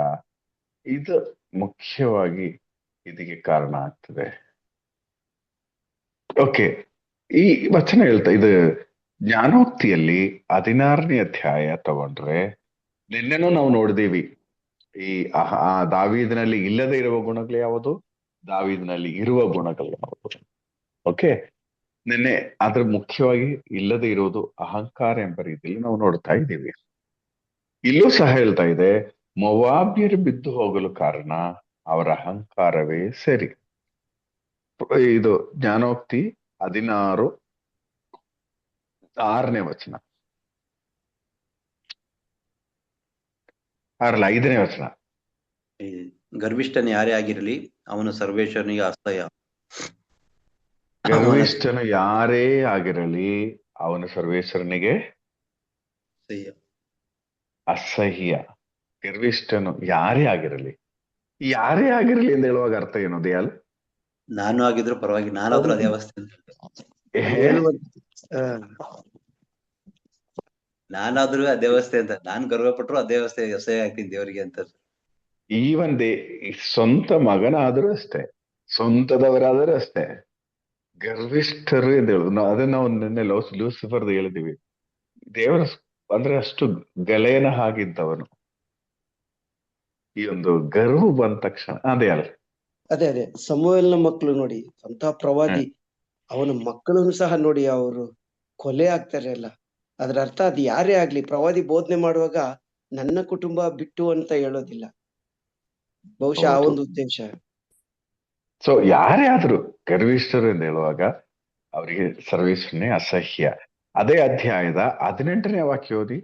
ಇದು ಮುಖ್ಯವಾಗಿ ಇದಕ್ಕೆ ಕಾರಣ ಆಗ್ತದೆ. ಓಕೆ, ಈ ವಚನ ಹೇಳ್ತಾ ಇದು ಜ್ಞಾನೋಕ್ತಿಯಲ್ಲಿ 16ನೇ ಅಧ್ಯಾಯ ತಗೊಂಡ್ರೆ, ನಿನ್ನೆನೂ ನಾವು ನೋಡಿದೀವಿ ಈ ದಾವೀದನಲ್ಲಿ ಇಲ್ಲದೆ ಇರುವ ಗುಣಗಳು ಯಾವುದು, ದಾವೀದನಲ್ಲಿ ಇರುವ ಗುಣಗಳು ಯಾವುದು. ಓಕೆ, ನಿನ್ನೆ ಅದ್ರ ಮುಖ್ಯವಾಗಿ ಇಲ್ಲದೆ ಇರುವುದು ಅಹಂಕಾರ ಎಂಬ ರೀತಿಯಲ್ಲಿ ನಾವು ನೋಡ್ತಾ ಇದ್ದೀವಿ. ಇಲ್ಲೂ ಸಹ ಹೇಳ್ತಾ ಇದೆ, ಮೊವಾಬ್ಯರು ಬಿದ್ದು ಹೋಗಲು ಕಾರಣ ಅವರ ಅಹಂಕಾರವೇ ಸರಿ. ಇದು ಜ್ಞಾನೋಕ್ತಿ 16 6ನೇ ವಚನ, 5ನೇ ವಚನ.
ಗರ್ವಿಷ್ಠನ ಯಾರೇ ಆಗಿರಲಿ ಅವನು ಸರ್ವೇಶ್ವರನಿಗೆ ಅಸಹ್ಯ. ಅವನ
ಗರ್ವಿಷ್ಠನು ಯಾರೇ ಆಗಿರಲಿ ಅವನು ಸರ್ವೇಶ್ವರನಿಗೆ
ಸಹ್ಯ.
ಅಸಹ್ಯ. ಗರ್ವಿಷ್ಠನು ಯಾರೇ ಆಗಿರಲಿ, ಯಾರೇ ಆಗಿರಲಿ ಅಂತ ಹೇಳುವಾಗ ಅರ್ಥ ಏನು ದಯಾಲ್?
ನಾನು ಆಗಿದ್ರು ಪರವಾಗಿ, ನಾನಾದ್ರೂ ಅದೇ ಅವಸ್ಥೆ ಅಂತ. ನಾನಾದ್ರೂ ಅದೇ ಅವಸ್ಥೆ ಅಂತ, ನಾನ್ ಗರ್ವ ಪಟ್ರು ಅದೇ ಅವಸ್ಥೆ, ಅಸಹ್ಯ ಆಗ್ತೀನಿ ದೇವರಿಗೆ ಅಂತ.
ಈವನ್ ಸ್ವಂತ ಮಗನಾದರೂ ಅಷ್ಟೇ, ಸ್ವಂತದವರಾದರೂ ಅಷ್ಟೇ, ಗರ್ವಿಷ್ಠರು ಎಂದು ಹೇಳುದು. ಅದನ್ನ ನಾವು ನಿನ್ನೆ ಲೂಸಿಫರ್ದು ಹೇಳಿದೀವಿ. ದೇವರ ಅಂದ್ರೆ ಅಷ್ಟು ಗಲೆಯನ ಹಾಗಿದ್ದವನು. ಈ ಒಂದು ಗರ್ವ ಬಂದ ತಕ್ಷಣ ಅದೇ ಅಲ್ಲ.
ಅದೇ ಸಮುವೇಲನ ಮಕ್ಕಳು ನೋಡಿ, ಅಂತ ಪ್ರವಾದಿ, ಅವನ ಮಕ್ಕಳನ್ನು ಸಹ ನೋಡಿ ಅವರು ಕೊಲೆ ಆಗ್ತಾರೆ ಅಲ್ಲ. ಅದ್ರ ಅರ್ಥ ಅದು ಯಾರೇ ಆಗ್ಲಿ, ಪ್ರವಾದಿ ಬೋಧನೆ ಮಾಡುವಾಗ ನನ್ನ ಕುಟುಂಬ ಬಿಟ್ಟು ಅಂತ ಹೇಳೋದಿಲ್ಲ. ಬಹುಶಃ ಆ ಒಂದು ಉದ್ದೇಶ.
ಸೊ ಯಾರೇ ಆದ್ರೂ ಗರ್ವಿಷ್ಠರು ಎಂದು ಹೇಳುವಾಗ ಅವರಿಗೆ ಸರ್ವೇಶ್ವರನೇ ಅಸಹ್ಯ. ಅದೇ ಅಧ್ಯಾಯದ 18ನೇ ವಾಕ್ಯ ಓದಿ.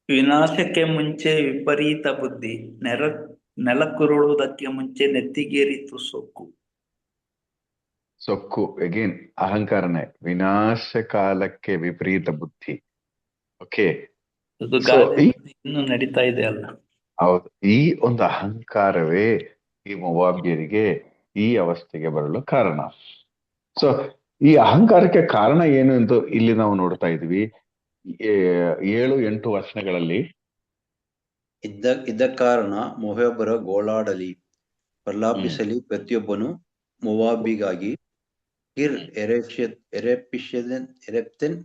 ವಿನಾಶಕ್ಕೆ ಮುಂಚೆ ವಿಪರೀತ ಬುದ್ಧಿ, ನೆಲಕ್ಕುರುಳುವುದಕ್ಕೆ ಮುಂಚೆ ನೆತ್ತಿಗೇರಿತು ಸೊಕ್ಕು.
ಸೊಕ್ಕು ಅಗೇನ್ ಅಹಂಕಾರನೇ. ವಿನಾಶ ಕಾಲಕ್ಕೆ ವಿಪರೀತ ಬುದ್ಧಿ. ಓಕೆ,
ಅದು ಗಾದೆ ಇನ್ನು ನಡೀತಾ ಇದೆ ಅಲ್ಲ.
ಹೌದು. ಈ ಒಂದು ಅಹಂಕಾರವೇ ಈ ಮೊವಾಬ್ಯರಿಗೆ ಈ ಅವಸ್ಥೆಗೆ ಬರಲು ಕಾರಣ. ಸೊ ಈ ಅಹಂಕಾರಕ್ಕೆ ಕಾರಣ ಏನು ಎಂದು ಇಲ್ಲಿ ನಾವು ನೋಡ್ತಾ ಇದ್ವಿ. 7-8 ವಚನಗಳಲ್ಲಿ
ಇದ್ದ ಕಾರಣ ಮೊವಾಬ್ಯರ ಗೋಳಾಡಲಿ, ಪ್ರಲಾಪಿಸಲಿ ಪ್ರತಿಯೊಬ್ಬನು ಮೊವಾಬಿಗಾಗಿ. ಕಿರ್ ಎರೆಪ್ತೆನ್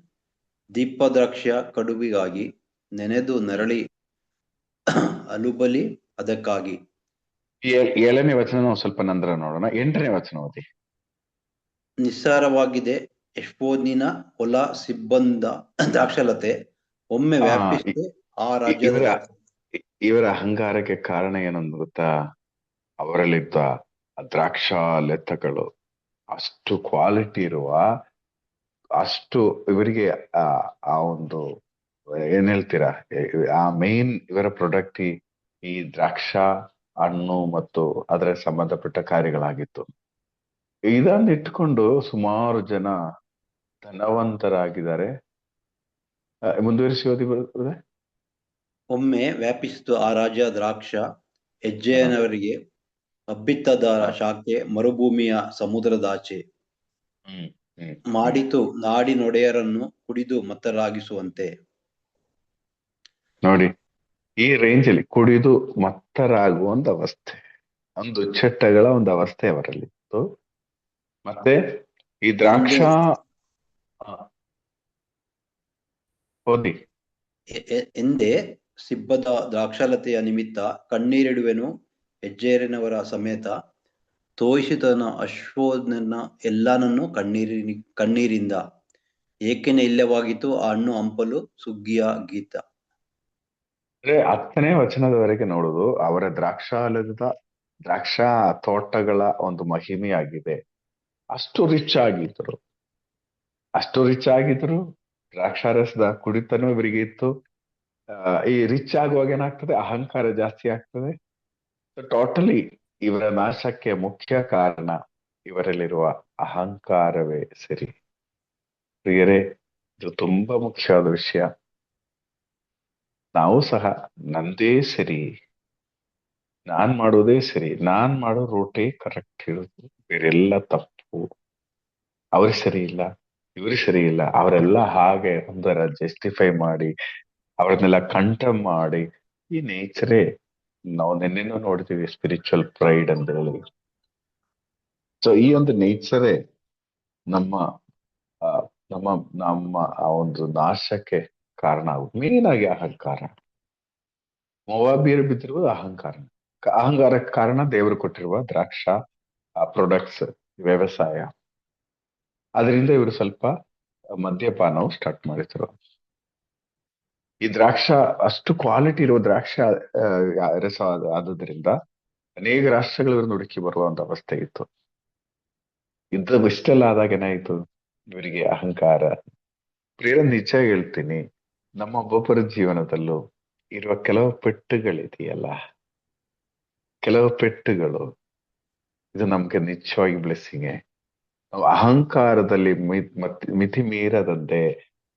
ದೀಪದ್ರಾಕ್ಷ ಕಡುಬಿಗಾಗಿ ನೆನೆದು ನರಳಿ ಅಲುಬಲಿ ಅದಕ್ಕಾಗಿ.
7ನೇ ವಚನ ನಾವು ಸ್ವಲ್ಪ ನಂತರ ನೋಡೋಣ. 8ನೇ ವಚನ ಓದಿ.
ನಿಸ್ಸಾರವಾಗಿದೆ ಎಷ್ಬೋನಿನ ಹೊಲ ಸಿಬ್ಬಂದ ದ್ರಾಕ್ಷಲತೆ, ಒಮ್ಮೆ ವ್ಯಾಪಿಸಿದೆ ಆ ರಾಜ್ಯದ.
ಇವರ ಅಹಂಕಾರಕ್ಕೆ ಕಾರಣ ಏನಂತ ಗೊತ್ತಾ? ಅವರಲ್ಲಿದ್ದ ದ್ರಾಕ್ಷಾಲತೆಗಳು ಅಷ್ಟು ಕ್ವಾಲಿಟಿ ಇರುವ, ಅಷ್ಟು ಇವರಿಗೆ ಆ ಒಂದು ಏನ್ ಹೇಳ್ತೀರಾ, ಆ ಮೇನ್ ಇವರ ಪ್ರಾಡಕ್ಟ್ ಈ ದ್ರಾಕ್ಷಾ ಹಣ್ಣು ಮತ್ತು ಅದರ ಸಂಬಂಧಪಟ್ಟ ಕಾರ್ಯಗಳಾಗಿತ್ತು. ಇದನ್ನ ಇಟ್ಕೊಂಡು ಸುಮಾರು ಜನ ಧನವಂತರಾಗಿದ್ದಾರೆ. ಮುಂದುವರಿಸಿ ಓದಿ ಬರುತ್ತದೆ.
ಒಮ್ಮೆ ವ್ಯಾಪಿಸಿತು ಆ ರಾಜ್ಯ ದ್ರಾಕ್ಷ, ಹೆಜ್ಜೆಯನವರಿಗೆ ಹಬ್ಬಿತ್ತದ ಶಾಖೆ ಮರುಭೂಮಿಯ ಸಮುದ್ರದಾಚೆ. ಮಾಡಿತು ನಾಡಿನೊಡೆಯರನ್ನು ಕುಡಿದು ಮತ್ತರಾಗಿಸುವಂತೆ.
ನೋಡಿ, ಈ ರೇಂಜ್ ಅಲ್ಲಿ ಕುಡಿದು ಮತ್ತರಾಗುವಂತ ಅವಸ್ಥೆ, ಒಂದು ಚಟ್ಟಗಳ ಒಂದು ಅವಸ್ಥೆ ಅವರಲ್ಲಿತ್ತು. ಮತ್ತೆ ಈ ದ್ರಾಕ್ಷಾ ಓದಿ.
ಎಂದೇ ಸಿಬ್ಬದ ದ್ರಾಕ್ಷಾಲತೆಯ ನಿಮಿತ್ತ ಕಣ್ಣೀರಿಡುವೆನು ಹೆಜ್ಜೇರಿನವರ ಸಮೇತ, ತೋಯಿಸಿದನ ಅಶ್ವೋಧನ ಎಲ್ಲಾನನ್ನು ಕಣ್ಣೀರಿಂದ, ಏಕೆನೆ ಇಲ್ಲವಾಗಿತ್ತು ಆ ಹಣ್ಣು ಹಂಪಲು ಸುಗ್ಗಿಯ ಗೀತ.
ಅಂದ್ರೆ 10ನೇ ವಚನದವರೆಗೆ ನೋಡುದು ಅವರ ದ್ರಾಕ್ಷಾ ತೋಟಗಳ ಒಂದು ಮಹಿಮೆಯಾಗಿದೆ. ಅಷ್ಟು ರಿಚ್ ಆಗಿದ್ರು, ದ್ರಾಕ್ಷಾರಸದ ಕುಡಿತನೂ ಇವರಿಗೆ ಇತ್ತು. ಈ ರಿಚ್ ಆಗುವಾಗ ಏನಾಗ್ತದೆ, ಅಹಂಕಾರ ಜಾಸ್ತಿ ಆಗ್ತದೆ. ಟೋಟಲಿ ಇವರ ನಾಶಕ್ಕೆ ಮುಖ್ಯ ಕಾರಣ ಇವರಲ್ಲಿರುವ ಅಹಂಕಾರವೇ ಸರಿ. ಪ್ರಿಯರೇ, ಇದು ತುಂಬಾ ಮುಖ್ಯವಾದ ವಿಷಯ. ನಾವು ಸಹ ನಂದೇ ಸರಿ, ನಾನ್ ಮಾಡೋದೇ ಸರಿ, ನಾನ್ ಮಾಡೋ ರೂಟೇ ಕರೆಕ್ಟ್ ಇರೋದು, ಬೇರೆಲ್ಲ ತಪ್ಪು, ಅವ್ರು ಸರಿ ಇಲ್ಲ, ಇವ್ರು ಸರಿ ಇಲ್ಲ, ಅವರೆಲ್ಲ ಹಾಗೆ ಒಂದರ ಜಸ್ಟಿಫೈ ಮಾಡಿ ಅವ್ರನ್ನೆಲ್ಲ ಕಂಟೆಮ್ ಮಾಡಿ, ಈ ನೇಚರೇ ನಾವು ನಿನ್ನೆನೂ ನೋಡ್ತೀವಿ, ಸ್ಪಿರಿಚುವಲ್ ಪ್ರೈಡ್ ಅಂತ ಹೇಳಿ. ಸೊ ಈ ಒಂದು ನೇಚರೇ ನಮ್ಮ ಆ ಒಂದು ನಾಶಕ್ಕೆ ಕಾರಣ ಆಗುತ್ತೆ. ಮೇನ್ ಆಗಿ ಅಹಂಕಾರ. ಮೊವಾಬಿಯರು ಬಿದ್ದಿರುವುದು ಅಹಂಕಾರಕ್ಕೆ ಕಾರಣ ದೇವರು ಕೊಟ್ಟಿರುವ ದ್ರಾಕ್ಷಾ ಪ್ರೊಡಕ್ಟ್ಸ್, ವ್ಯವಸಾಯ. ಅದರಿಂದ ಇವರು ಸ್ವಲ್ಪ ಮದ್ಯಪಾನವು ಸ್ಟಾರ್ಟ್ ಮಾಡಿದ್ರು. ಈ ದ್ರಾಕ್ಷಾ ಅಷ್ಟು ಕ್ವಾಲಿಟಿ ಇರುವ ದ್ರಾಕ್ಷಾ ರಸ ಆದುದರಿಂದ ಅನೇಕ ರಾಷ್ಟ್ರಗಳು ಇವ್ರನ್ನ ಹುಡುಕಿ ಬರುವಂತ ಅವಸ್ಥೆ ಇತ್ತು. ಇಷ್ಟೆಲ್ಲ ಆದಾಗ ಏನಾಯ್ತು, ಇವರಿಗೆ ಅಹಂಕಾರ. ಪ್ರಿಯರ, ನಿಜ ಹೇಳ್ತೀನಿ, ನಮ್ಮ ಒಬ್ಬೊಬ್ಬರ ಜೀವನದಲ್ಲೂ ಇರುವ ಕೆಲವು ಪೆಟ್ಟುಗಳಿದೆಯಲ್ಲ, ಕೆಲವು ಪೆಟ್ಟುಗಳು ಇದು ನಮ್ಗೆ ನಿಜವಾಗಿ ಬ್ಲೆಸ್ಸಿಂಗ್. ನಾವು ಅಹಂಕಾರದಲ್ಲಿ ಮಿತಿ ಮೀರದಂತೆ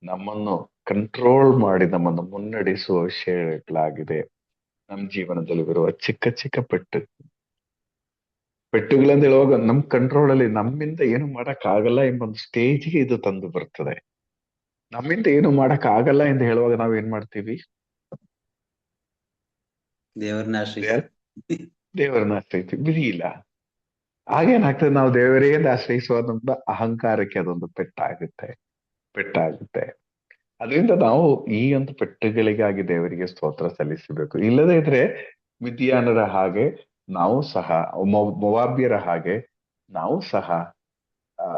ನಮ್ಮನ್ನು ಕಂಟ್ರೋಲ್ ಮಾಡಿ ನಮ್ಮನ್ನು ಮುನ್ನಡೆಸುವ ವಿಷಯಗಳಾಗಿದೆ ನಮ್ಮ ಜೀವನದಲ್ಲಿ ಬರುವ ಚಿಕ್ಕ ಚಿಕ್ಕ ಪೆಟ್ಟುಗಳಂತ ಹೇಳುವಾಗ ನಮ್ ಕಂಟ್ರೋಲ್ ಅಲ್ಲಿ ನಮ್ಮಿಂದ ಏನು ಮಾಡಕ್ ಆಗಲ್ಲ ಎಂಬ ಒಂದು ಸ್ಟೇಜ್ಗೆ ಇದು ತಂದು ಬರ್ತದೆ. ನಮ್ಮಿಂದ ಏನು ಮಾಡಕ್ ಆಗಲ್ಲ ಎಂದು ಹೇಳುವಾಗ ನಾವ್ ಏನ್ ಮಾಡ್ತೀವಿ?
ದೇವರನ್ನ ಆಶ್ರಯಿಸಿ
ದೇವರನ್ನ ಆಶ್ರಯಿಸ್ತೀವಿ. ಬಿಡಿ ಇಲ್ಲ, ಆಗೇನಾಗ್ತದೆ, ನಾವು ದೇವರಿಗೆ ಆಶ್ರಯಿಸುವ ನಮ್ಮ ಅಹಂಕಾರಕ್ಕೆ ಅದೊಂದು ಪೆಟ್ಟಾಗುತ್ತೆ. ಅದರಿಂದ ನಾವು ಈ ಒಂದು ಪೆಟ್ಟುಗಳಿಗಾಗಿ ದೇವರಿಗೆ ಸ್ತೋತ್ರ ಸಲ್ಲಿಸಬೇಕು. ಇಲ್ಲದೇ ಇದ್ರೆ ಮಿದ್ಯಾನರ ಹಾಗೆ ನಾವು ಸಹ, ಮೊವಾಬ್ಯರ ಹಾಗೆ ನಾವು ಸಹ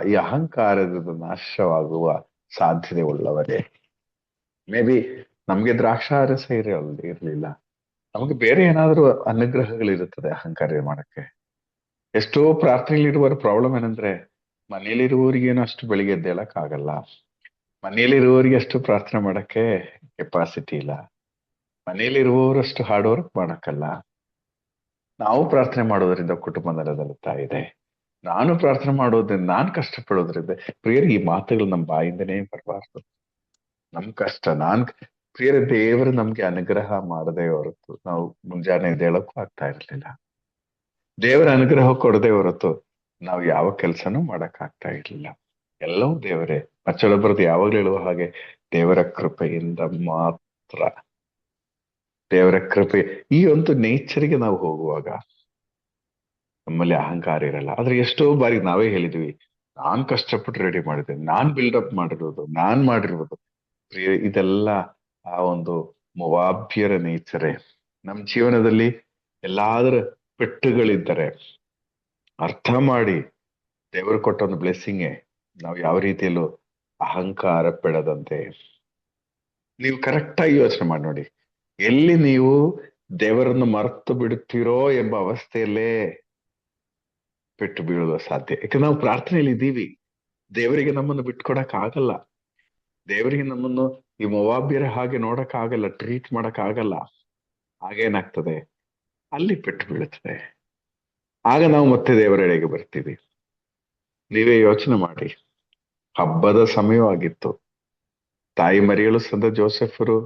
ಈ ಅಹಂಕಾರದ ನಾಶವಾಗುವ ಸಾಧ್ಯತೆ ಉಳ್ಳವರೇ. ಮೇ ಬಿ ನಮ್ಗೆ ದ್ರಾಕ್ಷಾರಸ ಇರ್ಲಿಲ್ಲ, ನಮಗೆ ಬೇರೆ ಏನಾದ್ರೂ ಅನುಗ್ರಹಗಳಿರುತ್ತದೆ ಅಹಂಕಾರ ಮಾಡಕ್ಕೆ. ಎಷ್ಟೋ ಪ್ರಾರ್ಥನೆಯಲ್ಲಿರುವವರ ಪ್ರಾಬ್ಲಮ್ ಏನಂದ್ರೆ, ಮನೆಯಲ್ಲಿರುವವರಿಗೇನು ಅಷ್ಟು ಬೆಳಿಗ್ಗೆ ಎದ್ದೇಳಕ್ ಆಗಲ್ಲ, ಮನೆಯಲ್ಲಿರುವವರಿಗೆ ಅಷ್ಟು ಪ್ರಾರ್ಥನೆ ಮಾಡಕ್ಕೆ ಕೆಪಾಸಿಟಿ ಇಲ್ಲ, ಮನೆಯಲ್ಲಿರುವವರಷ್ಟು ಹಾರ್ಡ್ ವರ್ಕ್ ಮಾಡಕ್ಕಲ್ಲ. ನಾವು ಪ್ರಾರ್ಥನೆ ಮಾಡೋದ್ರಿಂದ ಕುಟುಂಬ ನೆಲೆನಿಲ್ತಾ ಇದೆ. ನಾನು ಪ್ರಾರ್ಥನೆ ಮಾಡೋದ್ರಿಂದ, ನಾನು ಕಷ್ಟಪಡೋದ್ರಿಂದ. ಪ್ರಿಯರೇ, ಈ ಮಾತುಗಳು ನಮ್ಮ ಬಾಯಿಂದನೇ ಬರಬಾರ್ದು. ನಮ್ ಕಷ್ಟ, ಪ್ರಿಯರೇ, ದೇವರು ನಮ್ಗೆ ಅನುಗ್ರಹ ಮಾಡದೇ ಹೊರತು ನಾವು ಮುಂಜಾನೆ ಎದ್ದೇಳಕ್ಕೂ ಆಗ್ತಾ ಇರ್ಲಿಲ್ಲ. ದೇವರ ಅನುಗ್ರಹ ಕೊಡದೆ ಹೊರತು ನಾವು ಯಾವ ಕೆಲಸನೂ ಮಾಡಕ್ ಆಗ್ತಾ ಇರ್ಲಿಲ್ಲ. ಎಲ್ಲವೂ ದೇವರೇ. ಮಚ್ಚಳೊಬ್ಬರದ್ದು ಯಾವಾಗ್ಲೂ ಹೇಳುವ ಹಾಗೆ, ದೇವರ ಕೃಪೆಯಿಂದ ಮಾತ್ರ. ದೇವರ ಕೃಪೆ, ಈ ಒಂದು ನೇಚರ್ಗೆ ನಾವು ಹೋಗುವಾಗ ನಮ್ಮಲ್ಲಿ ಅಹಂಕಾರ ಇರಲ್ಲ. ಆದ್ರೆ ಎಷ್ಟೋ ಬಾರಿ ನಾವೇ ಹೇಳಿದ್ವಿ, ನಾನ್ ಕಷ್ಟಪಟ್ಟು ರೆಡಿ ಮಾಡಿದ್ದೇನೆ, ನಾನ್ ಬಿಲ್ಡಪ್ ನಾನ್ ಮಾಡಿರುವುದು. ಇದೆಲ್ಲ ಆ ಒಂದು ಮೊವಾಬ್ಯರ ನೇಚರೇ. ನಮ್ ಜೀವನದಲ್ಲಿ ಎಲ್ಲಾದ್ರೂ ಪೆಟ್ಟುಗಳಿದ್ದರೆ ಅರ್ಥ ಮಾಡಿ, ದೇವರು ಕೊಟ್ಟ ಒಂದು ಬ್ಲೆಸ್ಸಿಂಗೇ, ನಾವು ಯಾವ ರೀತಿಯಲ್ಲೂ ಅಹಂಕಾರ ಪೆಡದಂತೆ. ನೀವು ಕರೆಕ್ಟಾಗಿ ಯೋಚನೆ ಮಾಡಿ ನೋಡಿ, ಎಲ್ಲಿ ನೀವು ದೇವರನ್ನು ಮರೆತು ಬಿಡುತ್ತೀರೋ ಎಂಬ ಅವಸ್ಥೆಯಲ್ಲೇ ಪೆಟ್ಟು ಬೀಳುವ ಸಾಧ್ಯ. ಯಾಕಂದ್ರೆ ನಾವು ಪ್ರಾರ್ಥನೆಯಲ್ಲಿ ಇದ್ದೀವಿ, ದೇವರಿಗೆ ನಮ್ಮನ್ನು ಬಿಟ್ಕೊಡಕ್ ಆಗಲ್ಲ, ದೇವರಿಗೆ ನಮ್ಮನ್ನು ಈ ಮೊವಾಬ್ಯರ ಹಾಗೆ ನೋಡಕ್ ಆಗಲ್ಲ, ಟ್ರೀಟ್ ಮಾಡಕ್ ಆಗಲ್ಲ. ಆಗೇನಾಗ್ತದೆ, ಅಲ್ಲಿ ಪೆಟ್ಟು ಬೀಳುತ್ತದೆ. ಆಗ ನಾವು ಮತ್ತೆ ದೇವರೆಡೆಗೆ ಬರ್ತೀವಿ. ನೀವೇ ಯೋಚನೆ ಮಾಡಿ, ಹಬ್ಬದ ಸಮಯವಾಗಿತ್ತು, ತಾಯಿ ಮರಿಯಳು ಸಂತ ಜೋಸೆಫರು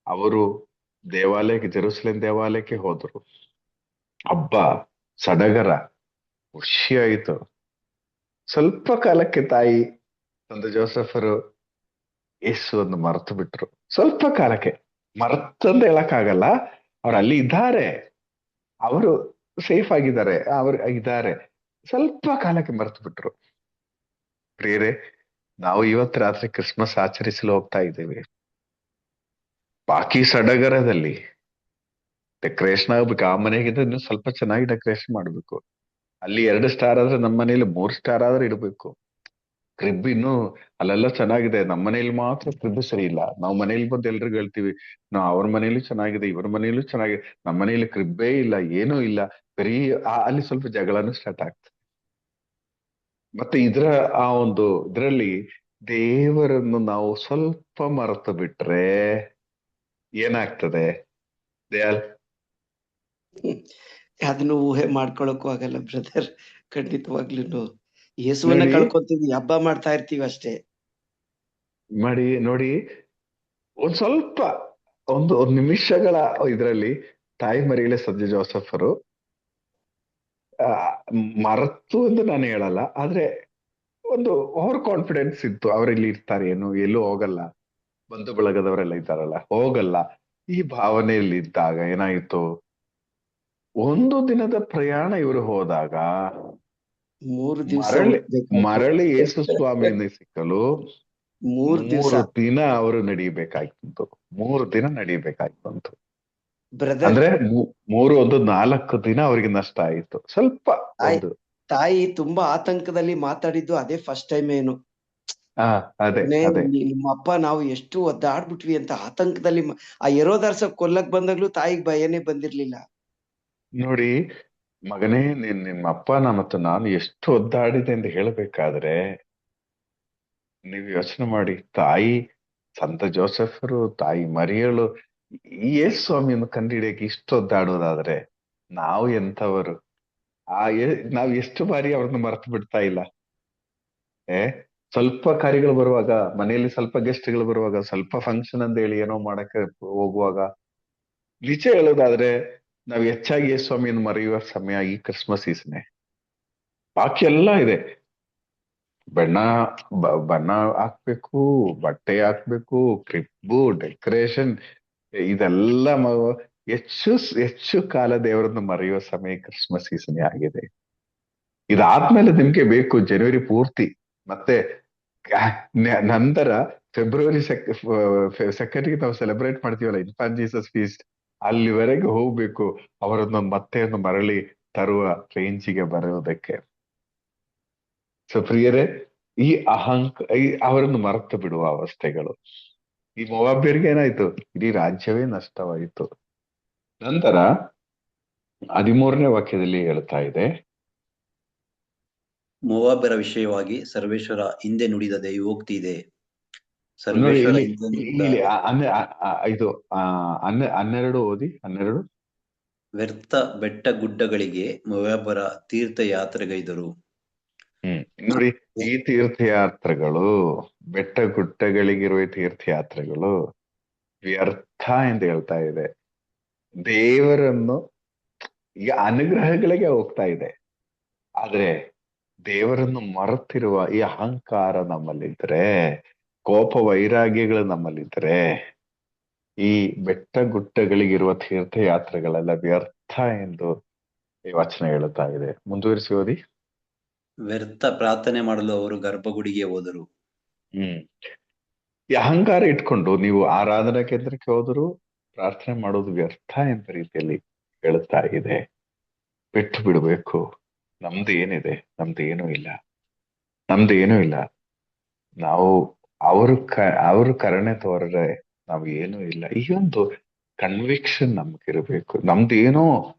ಅವರು ಜೆರುಸಲೇಮ್ ದೇವಾಲಯಕ್ಕೆ ಹೋದ್ರು. ಹಬ್ಬ ಸಡಗರ ಖುಷಿಯಾಯಿತು. ಸ್ವಲ್ಪ ಕಾಲಕ್ಕೆ ತಾಯಿ ಸಂತ ಜೋಸೆಫರು ಯೇಸುವನ್ನು ಮರೆತು ಬಿಟ್ರು. ಸ್ವಲ್ಪ ಕಾಲಕ್ಕೆ, ಮರೆತಂತ ಹೇಳಕ್ಕಾಗಲ್ಲ, ಅವ್ರು ಅಲ್ಲಿ ಇದ್ದಾರೆ, ಅವರು ಸೇಫ್ ಆಗಿದ್ದಾರೆ, ಇದ್ದಾರೆ. ಸ್ವಲ್ಪ ಕಾಲಕ್ಕೆ ಮರೆತು ಬಿಟ್ರು. ಪ್ರಿಯರೇ, ನಾವು ಇವತ್ತು ರಾತ್ರಿ ಕ್ರಿಸ್ಮಸ್ ಆಚರಿಸಲು ಹೋಗ್ತಾ ಇದ್ದೇವೆ. ಬಾಕಿ ಸಡಗರದಲ್ಲಿ ಡೆಕೋರೇಷನ್ ಆಗ್ಬೇಕು. ಆ ಮನೆಗಿಂತ ಇನ್ನು ಸ್ವಲ್ಪ ಚೆನ್ನಾಗಿ ಡೆಕೋರೇಷನ್ ಮಾಡ್ಬೇಕು. ಅಲ್ಲಿ 2 ಸ್ಟಾರ್ ಆದ್ರೆ ನಮ್ಮ ಮನೇಲಿ 3 ಸ್ಟಾರ್ ಆದ್ರೆ ಇಡ್ಬೇಕು. ಕ್ರಿಬ್ ಇನ್ನು ಅಲ್ಲೆಲ್ಲ ಚೆನ್ನಾಗಿದೆ, ನಮ್ಮ ಮನೇಲಿ ಮಾತ್ರ ಕ್ರಿಬ್ ಸರಿ ಇಲ್ಲ. ನಾವು ಮನೇಲಿ ಬಂದು ಎಲ್ರಿಗೂ ಹೇಳ್ತೀವಿ, ನಾವು ಅವ್ರ ಮನೇಲಿ ಚೆನ್ನಾಗಿದೆ, ಇವ್ರ ಮನೇಲೂ ಚೆನ್ನಾಗಿದೆ, ನಮ್ಮ ಮನೇಲಿ ಕ್ರಿಬ್ಬೇ ಇಲ್ಲ, ಏನೂ ಇಲ್ಲ. ಬರೀ ಅಲ್ಲಿ ಸ್ವಲ್ಪ ಜಗಳನೂ ಸ್ಟಾರ್ಟ್ ಆಗ್ತದೆ. ಮತ್ತೆ ಆ ಒಂದು ಇದರಲ್ಲಿ ದೇವರನ್ನು ನಾವು ಸ್ವಲ್ಪ ಮರೆತು ಬಿಟ್ರೆ ಏನಾಗ್ತದೆ ದಯಾಲ್?
ಅದನ್ನ ಊಹೆ ಮಾಡ್ಕೊಳಕ್ಕೂ ಆಗಲ್ಲ ಬ್ರದರ್. ಖಂಡಿತವಾಗ್ಲೂ ಯೇಸುವನ್ನ
ನೋಡಿ,
ಕಳ್ಕೊಂತೀವಿ, ಹಬ್ಬ ಮಾಡ್ತಾ ಇರ್ತೀವಿ ಅಷ್ಟೇ.
ನೋಡಿ, ಒಂದ್ ಸ್ವಲ್ಪ ಒಂದು ನಿಮಿಷಗಳ ಇದರಲ್ಲಿ ತಾಯಿ ಮರಿಯಳೆ ಸಂಜೆ ಜೋಸೆಫರು ಮರೆತು ಎಂದು ನಾನು ಹೇಳಲ್ಲ, ಆದ್ರೆ ಒಂದು ಓವರ್ ಕಾನ್ಫಿಡೆನ್ಸ್ ಇತ್ತು. ಅವರಲ್ಲಿ ಇರ್ತಾರೆ, ಏನು ಎಲ್ಲೂ ಹೋಗಲ್ಲ, ಬಂಧು ಬಳಗದವರೆಲ್ಲ ಇದ್ದಾರಲ್ಲ, ಹೋಗಲ್ಲ, ಈ ಭಾವನೆಯಲ್ಲಿ ಇದ್ದಾಗ ಏನಾಯಿತು, 1 ದಿನದ ಪ್ರಯಾಣ ಇವರು ಹೋದಾಗ
3 ದಿವಸ
ಮರಳಿ ಯೇಸು ಸ್ವಾಮಿಯನ್ನು ಸಿಕ್ಕಲು
3
ದಿನ ಅವರು ನಡಿಬೇಕಾಯ್ತು. 3 ದಿನ ನಡಿಬೇಕಾಯ್ತು
ಬ್ರದರ್.
ಅಂದ್ರೆ 4 ದಿನ ಅವರಿಗೆ ನಷ್ಟ ಆಯಿತು. ಸ್ವಲ್ಪ
ತಾಯಿ ತುಂಬಾ ಆತಂಕದಲ್ಲಿ ಮಾತಾಡಿದ್ದು ಅದೇ ಫಸ್ಟ್ ಟೈಮ್ ಏನು.
ಅದೇ
ನಿಮ್ಮ ಅಪ್ಪ ನಾವು ಎಷ್ಟು ಒದ್ದಾಡ್ಬಿಟ್ವಿ ಅಂತ ಆತಂಕದಲ್ಲಿ ಆ ಹೆರೋದಾರ್ಸ ಕೊಲ್ಲಕ್ ಬಂದಾಗ್ಲೂ ತಾಯಿಗ್ ಭಯನೇ ಬಂದಿರ್ಲಿಲ್ಲ.
ನೋಡಿ ಮಗನೇ, ನಿಮ್ಮ ಅಪ್ಪ ಮತ್ತು ನಾನು ಎಷ್ಟು ಒದ್ದಾಡಿದೆ ಎಂದು ಹೇಳಬೇಕಾದ್ರೆ ನೀವು ಯೋಚನೆ ಮಾಡಿ. ತಾಯಿ ಸಂತ ಜೋಸೆಫರು, ತಾಯಿ ಮರಿಯಳು ಈ ಯೇಸು ಸ್ವಾಮಿಯನ್ನು ಕಂಡುಹಿಡಿಯಕ್ಕೆ ಇಷ್ಟೊದ್ದಾಡೋದಾದ್ರೆ ನಾವು ಎಂಥವರು? ನಾವ್ ಎಷ್ಟು ಬಾರಿ ಅವ್ರನ್ನ ಮರ್ತು ಬಿಡ್ತಾ ಇಲ್ಲ. ಸ್ವಲ್ಪ ಕಾರ್ಯಗಳು ಬರುವಾಗ, ಮನೆಯಲ್ಲಿ ಸ್ವಲ್ಪ ಗೆಸ್ಟ್ಗಳು ಬರುವಾಗ, ಸ್ವಲ್ಪ ಫಂಕ್ಷನ್ ಅಂತ ಹೇಳಿ ಏನೋ ಮಾಡಕ್ಕೆ ಹೋಗುವಾಗ, ನಿಜ ಹೇಳೋದಾದ್ರೆ ನಾವ್ ಹೆಚ್ಚಾಗಿ ಯೇಸು ಸ್ವಾಮಿಯನ್ನು ಮರೆಯುವ ಸಮಯ ಈ ಕ್ರಿಸ್ಮಸ್ ಸೀಸನ್. ಬಾಕಿ ಎಲ್ಲ ಇದೆ. ಬಣ್ಣ ಹಾಕ್ಬೇಕು, ಬಟ್ಟೆ ಹಾಕ್ಬೇಕು, ಕ್ಲಿಪ್ಪು, ಡೆಕೋರೇಷನ್, ಇದೆಲ್ಲ ಹೆಚ್ಚು ಕಾಲ ದೇವರನ್ನು ಮರೆಯುವ ಸಮಯ ಕ್ರಿಸ್ಮಸ್ ಸೀಸನ್ ಆಗಿದೆ. ಇದಾದ್ಮೇಲೆ ನಿಮ್ಗೆ ಬೇಕು ಜನವರಿ ಪೂರ್ತಿ, ಮತ್ತೆ ನಂತರ ಫೆಬ್ರವರಿ ಸೆಕೆಂಡ್ಗೆ ನಾವು ಸೆಲೆಬ್ರೇಟ್ ಮಾಡ್ತೀವಲ್ಲ ಇನ್ಫಾಂಟ್ ಜೀಸಸ್ ಫೀಸ್ಟ್, ಅಲ್ಲಿವರೆಗೆ ಹೋಗ್ಬೇಕು ಅವರನ್ನು ಮತ್ತೆ ಮರಳಿ ತರುವ ರೇಂಜಿಗೆ ಬರುವುದಕ್ಕೆ. ಸೊ ಪ್ರಿಯರೇ, ಈ ಅವರನ್ನು ಮರೆತು ಬಿಡುವ ಅವಸ್ಥೆಗಳು. ಈ ಮೊವಾಬ್ಯರಿಗೆ ಏನಾಯ್ತು? ಇಡೀ ರಾಜ್ಯವೇ ನಷ್ಟವಾಯಿತು. ನಂತರ 13ನೇ ವಾಕ್ಯದಲ್ಲಿ ಹೇಳ್ತಾ ಇದೆ,
ಮೋವಾಬ್ಯರ ವಿಷಯವಾಗಿ ಸರ್ವೇಶ್ವರ ಹಿಂದೆ ನುಡಿದ ದೈವೋಕ್ತಿ ಇದೆ.
ನೋಡಿ
ಸರ್ವೇಶ್ವರ
ಇಲ್ಲಿ 12 ಓದಿ. 12
ವ್ಯರ್ಥ ಬೆಟ್ಟ ಗುಡ್ಡಗಳಿಗೆ ಮೋವಾಬ್ಯರ ತೀರ್ಥಯಾತ್ರೆಗೈದರು.
ನೋಡಿ, ಈ ತೀರ್ಥಯಾತ್ರೆಗಳು, ಬೆಟ್ಟ ಗುಡ್ಡಗಳಿಗಿರುವ ತೀರ್ಥಯಾತ್ರೆಗಳು ವ್ಯರ್ಥ ಎಂದು ಹೇಳ್ತಾ ಇದೆ. ದೇವರನ್ನು ಈಗ ಅನುಗ್ರಹಗಳಿಗೆ ಹೋಗ್ತಾ ಇದೆ, ಆದ್ರೆ ದೇವರನ್ನು ಮರೆತಿರುವ ಈ ಅಹಂಕಾರ ನಮ್ಮಲ್ಲಿದ್ರೆ, ಕೋಪ ವೈರಾಗ್ಯಗಳು ನಮ್ಮಲ್ಲಿದ್ರೆ, ಈ ಬೆಟ್ಟ ಗುಡ್ಡಗಳಿಗಿರುವ ತೀರ್ಥಯಾತ್ರೆಗಳೆಲ್ಲ ವ್ಯರ್ಥ ಎಂದು ಈ ವಚನ ಹೇಳುತ್ತಾ ಇದೆ. ಮುಂದುವರಿಸಿ ಓದಿ.
ವ್ಯರ್ಥ ಪ್ರಾರ್ಥನೆ ಮಾಡಲು ಅವರು ಗರ್ಭಗುಡಿಗೆ ಹೋದರು.
ಈ ಅಹಂಕಾರ ಇಟ್ಕೊಂಡು ನೀವು ಆರಾಧನಾ ಕೇಂದ್ರಕ್ಕೆ ಹೋದರೂ ಪ್ರಾರ್ಥನೆ ಮಾಡೋದು ವ್ಯರ್ಥ ಎಂಬ ರೀತಿಯಲ್ಲಿ ಹೇಳುತ್ತಾ ಇದೆ. ಬಿಟ್ಟು ಬಿಡಬೇಕು. ನಮ್ದು ಏನಿದೆ? ನಮ್ದೇನೂ ಇಲ್ಲ. ನಾವು ಅವರು ಕರುಣೆ ತೋರರೆ ನಾವು ಏನೂ ಇಲ್ಲ. ಈ ಒಂದು ಕನ್ವಿಕ್ಷನ್ ನಮ್ಗಿರ್ಬೇಕು. ನಮ್ದೇನೋ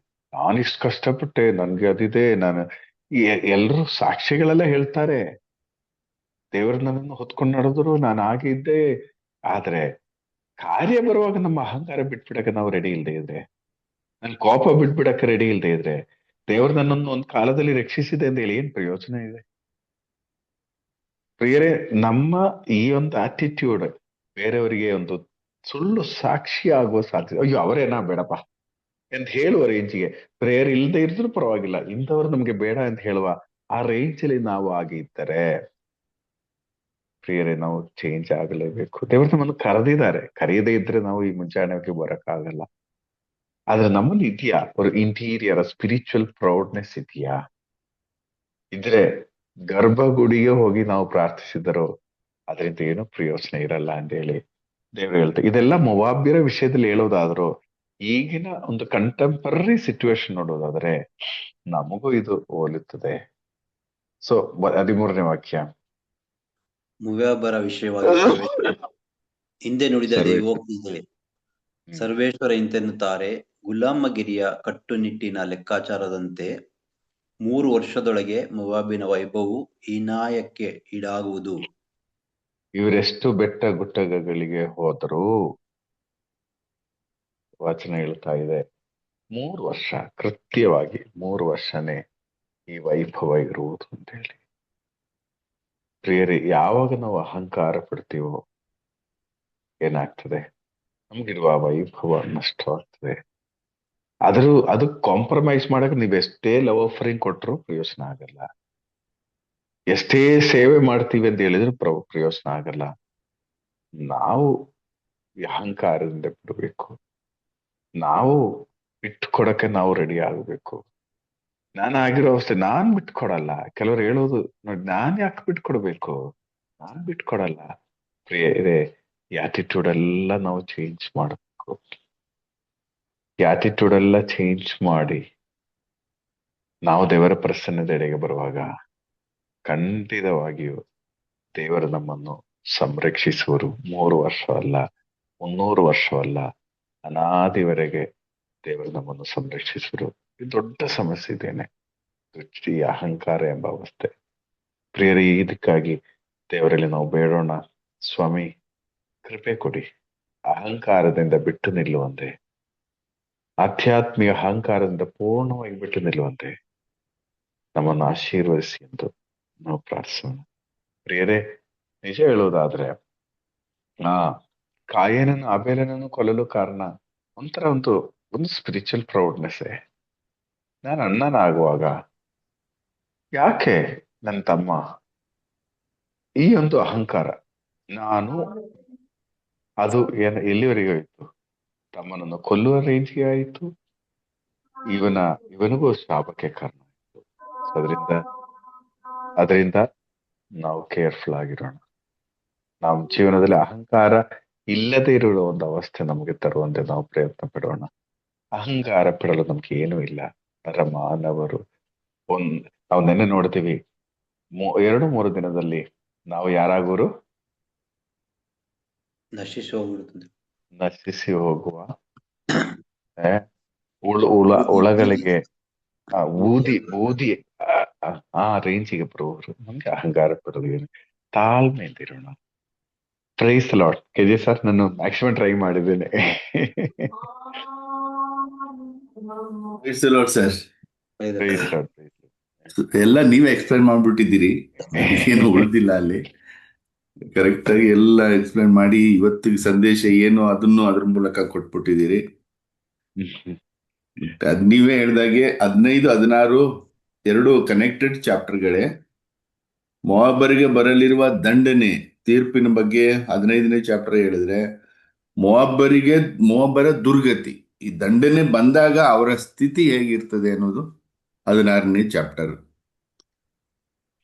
ನಾನಿಷ್ಟು ಕಷ್ಟಪಟ್ಟೆ, ನನ್ಗೆ ಅದಿದೆ, ಎಲ್ರು ಸಾಕ್ಷಿಗಳೆಲ್ಲ ಹೇಳ್ತಾರೆ, ದೇವರು ನನ್ನನ್ನು ಹೊತ್ಕೊಂಡು ನಡೆದ್ರು, ನಾನು ಹಾಗೆ ಇದ್ದೆ. ಆದ್ರೆ ಕಾರ್ಯ ಬರುವಾಗ ನಮ್ಮ ಅಹಂಕಾರ ಬಿಟ್ಬಿಡಕ್ಕೆ ನಾವು ರೆಡಿ ಇಲ್ಲದೆ ಇದ್ರೆ, ನನ್ ಕೋಪ ಬಿಟ್ಬಿಡಕ್ಕೆ ರೆಡಿ ಇಲ್ಲದೆ ಇದ್ರೆ, ದೇವರು ನನ್ನನ್ನು ಒಂದು ಕಾಲದಲ್ಲಿ ರಕ್ಷಿಸಿದೆ ಅಂತ ಹೇಳಿ ಏನ್ ಪ್ರಯೋಜನ ಇದೆ? ಪ್ರಿಯರೇ, ನಮ್ಮ ಈ ಒಂದು ಆಟಿಟ್ಯೂಡ್ ಬೇರೆಯವರಿಗೆ ಒಂದು ಸುಳ್ಳು ಸಾಕ್ಷಿ ಆಗುವ ಸಾಧ್ಯತೆ. ಅಯ್ಯೋ ಅವರೇನಾ ಬೇಡಪ್ಪ ಅಂತ ಹೇಳುವ ರೇಂಜಿಗೆ, ಪ್ರೇಯರ್ ಇಲ್ಲದೆ ಇದ್ರು ಪರವಾಗಿಲ್ಲ, ಇಂಥವ್ರು ನಮ್ಗೆ ಬೇಡ ಅಂತ ಹೇಳುವ ಆ ರೇಂಜಲ್ಲಿ ನಾವು ಆಗಿದ್ದರೆ, ಪ್ರಿಯರೇ, ನಾವು ಚೇಂಜ್ ಆಗಲೇಬೇಕು. ದೇವರು ನಮ್ಮನ್ನು ಕರೆದಿದ್ದಾರೆ. ಕರೆಯದೇ ಇದ್ರೆ ನಾವು ಈ ಮುಂಜಾನೆಗೆ ಬರಕ್ಕಾಗಲ್ಲ. ಆದ್ರೆ ನಮ್ಮಲ್ಲಿ ಇದೆಯಾ ಒಂದು ಇಂಟೀರಿಯರ್ ಸ್ಪಿರಿಚುವಲ್ ಪ್ರೌಡ್ನೆಸ್ ಇದೆಯಾ? ಇದ್ರೆ ಗರ್ಭಗುಡಿಗೆ ಹೋಗಿ ನಾವು ಪ್ರಾರ್ಥಿಸಿದರೂ ಅದರಿಂದ ಏನೂ ಪ್ರಯೋಜನ ಇರಲ್ಲ ಅಂತ ಹೇಳಿ ದೇವರು ಹೇಳ್ತಾರೆ. ಇದೆಲ್ಲ ಮೊವಾಬ್ಯರ ವಿಷಯದಲ್ಲಿ ಹೇಳೋದಾದ್ರು, ಈಗಿನ ಒಂದು ಕಂಟೆಂಪರರಿ ಸಿಚುವೇಶನ್ ನೋಡೋದಾದ್ರೆ ನಮಗೂ ಇದು ಹೋಲುತ್ತದೆ. ಸೊ 13ನೇ ವಾಕ್ಯ,
ಮೋವಾಬ್ಯರ ವಿಷಯವಾಗಿ ಹಿಂದೆ ನುಡಿದ ದೈವೋಕ್ತಿ ಇದೆ. ಸರ್ವೇಶ್ವರ ಇಂತೆನ್ನುತ್ತಾರೆ, ಗುಲಾಮಗಿರಿಯ ಕಟ್ಟುನಿಟ್ಟಿನ ಲೆಕ್ಕಾಚಾರದಂತೆ 3 ವರ್ಷದೊಳಗೆ ಮೋವಾಬಿನ ವೈಭವವು ಹೀನಾಯಕ್ಕೆ ಈಡಾಗುವುದು.
ಇವರೆಷ್ಟು ಬೆಟ್ಟ ಗುಡ್ಡಗಳಿಗೆ ಹೋದರೂ ವಚನ ಹೇಳ್ತಾ ಇದೆ 3 ವರ್ಷ, ಕೃತ್ಯವಾಗಿ 3 ವರ್ಷನೇ ಈ ವೈಭವ ಇರುವುದು ಅಂತ ಹೇಳಿ. ಪ್ರಿಯರೇ, ಯಾವಾಗ ನಾವು ಅಹಂಕಾರ ಪಡ್ತೀವೋ ಏನಾಗ್ತದೆ? ನಮ್ಗಿರುವ ವೈಭವ ನಷ್ಟವಾಗ್ತದೆ. ಅದು ಕಾಂಪ್ರಮೈಸ್ ಮಾಡಕ್ ನೀವ್ ಎಷ್ಟೇ ಲವ್ ಆಫರಿಂಗ್ ಕೊಟ್ಟರು ಪ್ರಯೋಜನ ಆಗಲ್ಲ. ಎಷ್ಟೇ ಸೇವೆ ಮಾಡ್ತೀವಿ ಅಂತ ಹೇಳಿದ್ರು ಪ್ರಯೋಜನ ಆಗಲ್ಲ. ನಾವು ಈ ಅಹಂಕಾರದಿಂದ ಬಿಡಬೇಕು. ನಾವು ಬಿಟ್ಕೊಡಕ್ಕೆ ನಾವು ರೆಡಿ ಆಗ್ಬೇಕು. ಆಗಿರೋ ಅವಸ್ಥೆ ನಾನ್ ಬಿಟ್ಕೊಡಲ್ಲ. ಕೆಲವರು ಹೇಳೋದು ನೋಡಿ, ನಾನ್ ಯಾಕೆ ಬಿಟ್ಕೊಡ್ಬೇಕು? ನಾನ್ ಬಿಟ್ಕೊಡಲ್ಲ. ಪ್ರಿಯರೇ, ಈ ಆಟಿಟ್ಯೂಡ್ ಎಲ್ಲ ನಾವು ಚೇಂಜ್ ಮಾಡಬೇಕು. ಈ ಆಟಿಟ್ಯೂಡ್ ಎಲ್ಲ ಚೇಂಜ್ ಮಾಡಿ ನಾವು ದೇವರ ಪ್ರಸನ್ನತೆಡೆಗೆ ಬರುವಾಗ ಖಂಡಿತವಾಗಿಯೂ ದೇವರು ನಮ್ಮನ್ನು ಸಂರಕ್ಷಿಸುವರು. 3 ವರ್ಷವಲ್ಲ, 300 ವರ್ಷವಲ್ಲ, ಅನಾದಿವರೆಗೆ ದೇವರು ನಮ್ಮನ್ನು ಸಂರಕ್ಷಿಸುವರು. ಇದು ದೊಡ್ಡ ಸಮಸ್ಯೆ ಇದೇನೆ, ದೃಷ್ಟಿ, ಅಹಂಕಾರ ಎಂಬ ಅವಸ್ಥೆ. ಪ್ರಿಯರೇ, ಇದಕ್ಕಾಗಿ ದೇವರಲ್ಲಿ ನಾವು ಬೇಡೋಣ, ಸ್ವಾಮಿ ಕೃಪೆ ಕೊಡಿ, ಅಹಂಕಾರದಿಂದ ಬಿಟ್ಟು ನಿಲ್ಲುವಂತೆ, ಆಧ್ಯಾತ್ಮಿಕ ಅಹಂಕಾರದಿಂದ ಪೂರ್ಣವಾಗಿ ಬಿಟ್ಟು ನಿಲ್ಲುವಂತೆ ನಮ್ಮನ್ನು ಆಶೀರ್ವದಿಸಿ ಎಂದು ನಾವು ಪ್ರಾರ್ಥಿಸೋಣ. ಪ್ರಿಯರೇ, ನಿಜ ಹೇಳುವುದಾದ್ರೆ ಆ ಕಾಯನನ್ನು ಅಬೇಲನನ್ನು ಕೊಲ್ಲಲು ಕಾರಣ ಒಂಥರ ಒಂದು ಸ್ಪಿರಿಚುವಲ್ ಪ್ರೌಡ್ನೆಸ್. ನಾನು ಅಣ್ಣನಾಗುವಾಗ ಯಾಕೆ ನನ್ನ ತಮ್ಮ ಈ ಒಂದು ಅಹಂಕಾರ, ನಾನು ಅದು ಎಲ್ಲಿವರೆಗೂ ಆಯ್ತು, ತಮ್ಮನನ್ನು ಕೊಲ್ಲುವ ರೇಂಜ್ಗೆ ಆಯಿತು, ಇವನಿಗೂ ಶಾಪಕ್ಕೆ ಕಾರಣ ಆಯಿತು. ಅದರಿಂದ ನಾವು ಕೇರ್ಫುಲ್ ಆಗಿರೋಣ. ನಾವು ಜೀವನದಲ್ಲಿ ಅಹಂಕಾರ ಇಲ್ಲದೆ ಇರುವ ಒಂದು ಅವಸ್ಥೆ ನಮಗೆ ತರುವಂತೆ ನಾವು ಪ್ರಯತ್ನ ಪಡೋಣ. ಅಹಂಕಾರ ಪಡಲು ನಮ್ಗೆ ಏನೂ ಇಲ್ಲ. ಮಾನವರು ನಾವು ನೆನ್ನೆ ನೋಡ್ತೀವಿ, 2-3 ದಿನದಲ್ಲಿ ನಾವು ಯಾರಾಗೋರು ನಶಿಸಿ ಹೋಗುವ ಒಳಗಳಿಗೆ ಊದಿ ಆ ರೇಂಜಿಗೆ ಬರುವವರು. ನಮ್ಗೆ ಅಹಂಕಾರ ಪಡೋದು ತಾಳ್ಮೆಯಿಂದ ಇರೋಣ. Praise Lord. ಕೆಜೆ ಸರ್, ನಾನು ಮ್ಯಾಕ್ಸಿಮಮ್ ಟ್ರೈ ಮಾಡಿದ್ದೇನೆ.
Sir
praise Lord.
ಎಲ್ಲ ನೀವೇ ಎಕ್ಸ್ಪ್ಲೈನ್ ಮಾಡ್ಬಿಟ್ಟಿದ್ದೀರಿ, ಏನು ಉಳಿದಿಲ್ಲ ಅಲ್ಲಿ. ಕರೆಕ್ಟ್ ಆಗಿ ಎಲ್ಲ ಎಕ್ಸ್ಪ್ಲೈನ್ ಮಾಡಿ ಇವತ್ತಿಗೆ ಸಂದೇಶ ಏನು ಅದನ್ನು ಅದ್ರ ಮೂಲಕ ಕೊಟ್ಬಿಟ್ಟಿದ್ದೀರಿ. ಅದ್ ನೀವೇ ಹೇಳ್ದಾಗೆ 15-16 2 ಕನೆಕ್ಟೆಡ್ ಚಾಪ್ಟರ್ಗಳೇ. ಮೊವಾಬರಿಗೆ ಬರಲಿರುವ ದಂಡನೆ, ತೀರ್ಪಿನ ಬಗ್ಗೆ 15ನೇ ಚಾಪ್ಟರ್ ಹೇಳಿದ್ರೆ, ಮೊವಾಬರ ದುರ್ಗತಿ, ಈ ದಂಡನೆ ಬಂದಾಗ ಅವರ ಸ್ಥಿತಿ ಹೇಗಿರ್ತದೆ ಅನ್ನೋದು 16ನೇ ಚಾಪ್ಟರ್.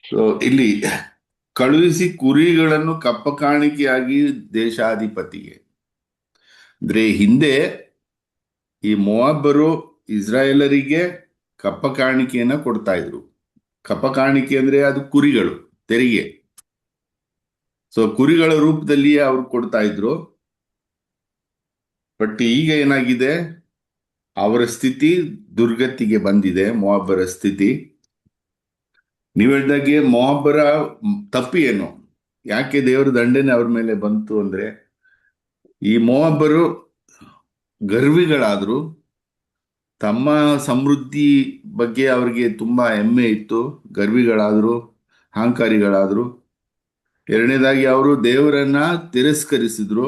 ಸೊ ಇಲ್ಲಿ ಕಳುಹಿಸಿ ಕುರಿಗಳನ್ನು ಕಪ್ಪ ಕಾಣಿಕೆಯಾಗಿ ದೇಶಾಧಿಪತಿಗೆ, ಅಂದ್ರೆ ಹಿಂದೆ ಈ ಮೊವಾಬರು ಇಸ್ರಾಯೇಲರಿಗೆ ಕಪ್ಪ ಕಾಣಿಕೆಯನ್ನ ಕೊಡ್ತಾ ಇದ್ರು. ಕಪ್ಪ ಕಾಣಿಕೆ ಅಂದ್ರೆ ಅದು ಕುರಿಗಳು, ತೆರಿಗೆ. ಸೊ ಕುರಿಗಳ ರೂಪದಲ್ಲಿ ಅವ್ರು ಕೊಡ್ತಾ ಇದ್ರು. ಬಟ್ ಈಗ ಏನಾಗಿದೆ, ಅವರ ಸ್ಥಿತಿ ದುರ್ಗತಿಗೆ ಬಂದಿದೆ. ಮೊವಾಬರ ಸ್ಥಿತಿ, ನೀವ್ ಹೇಳ್ದಾಗೆ ಮೊವಾಬರ ತಪ್ಪು ಏನು, ಯಾಕೆ ದೇವರ ದಂಡನೆ ಅವ್ರ ಮೇಲೆ ಬಂತು ಅಂದ್ರೆ, ಈ ಮೊವಾಬರು ಗರ್ವಿಗಳಾದ್ರು, ತಮ್ಮ ಸಮೃದ್ಧಿ ಬಗ್ಗೆ ಅವ್ರಿಗೆ ತುಂಬಾ ಹೆಮ್ಮೆ ಇತ್ತು, ಗರ್ವಿಗಳಾದ್ರು, ಅಹಂಕಾರಿಗಳಾದ್ರು. ಎರಡನೇದಾಗಿ ಅವರು ದೇವರನ್ನ ತಿರಸ್ಕರಿಸಿದ್ರು.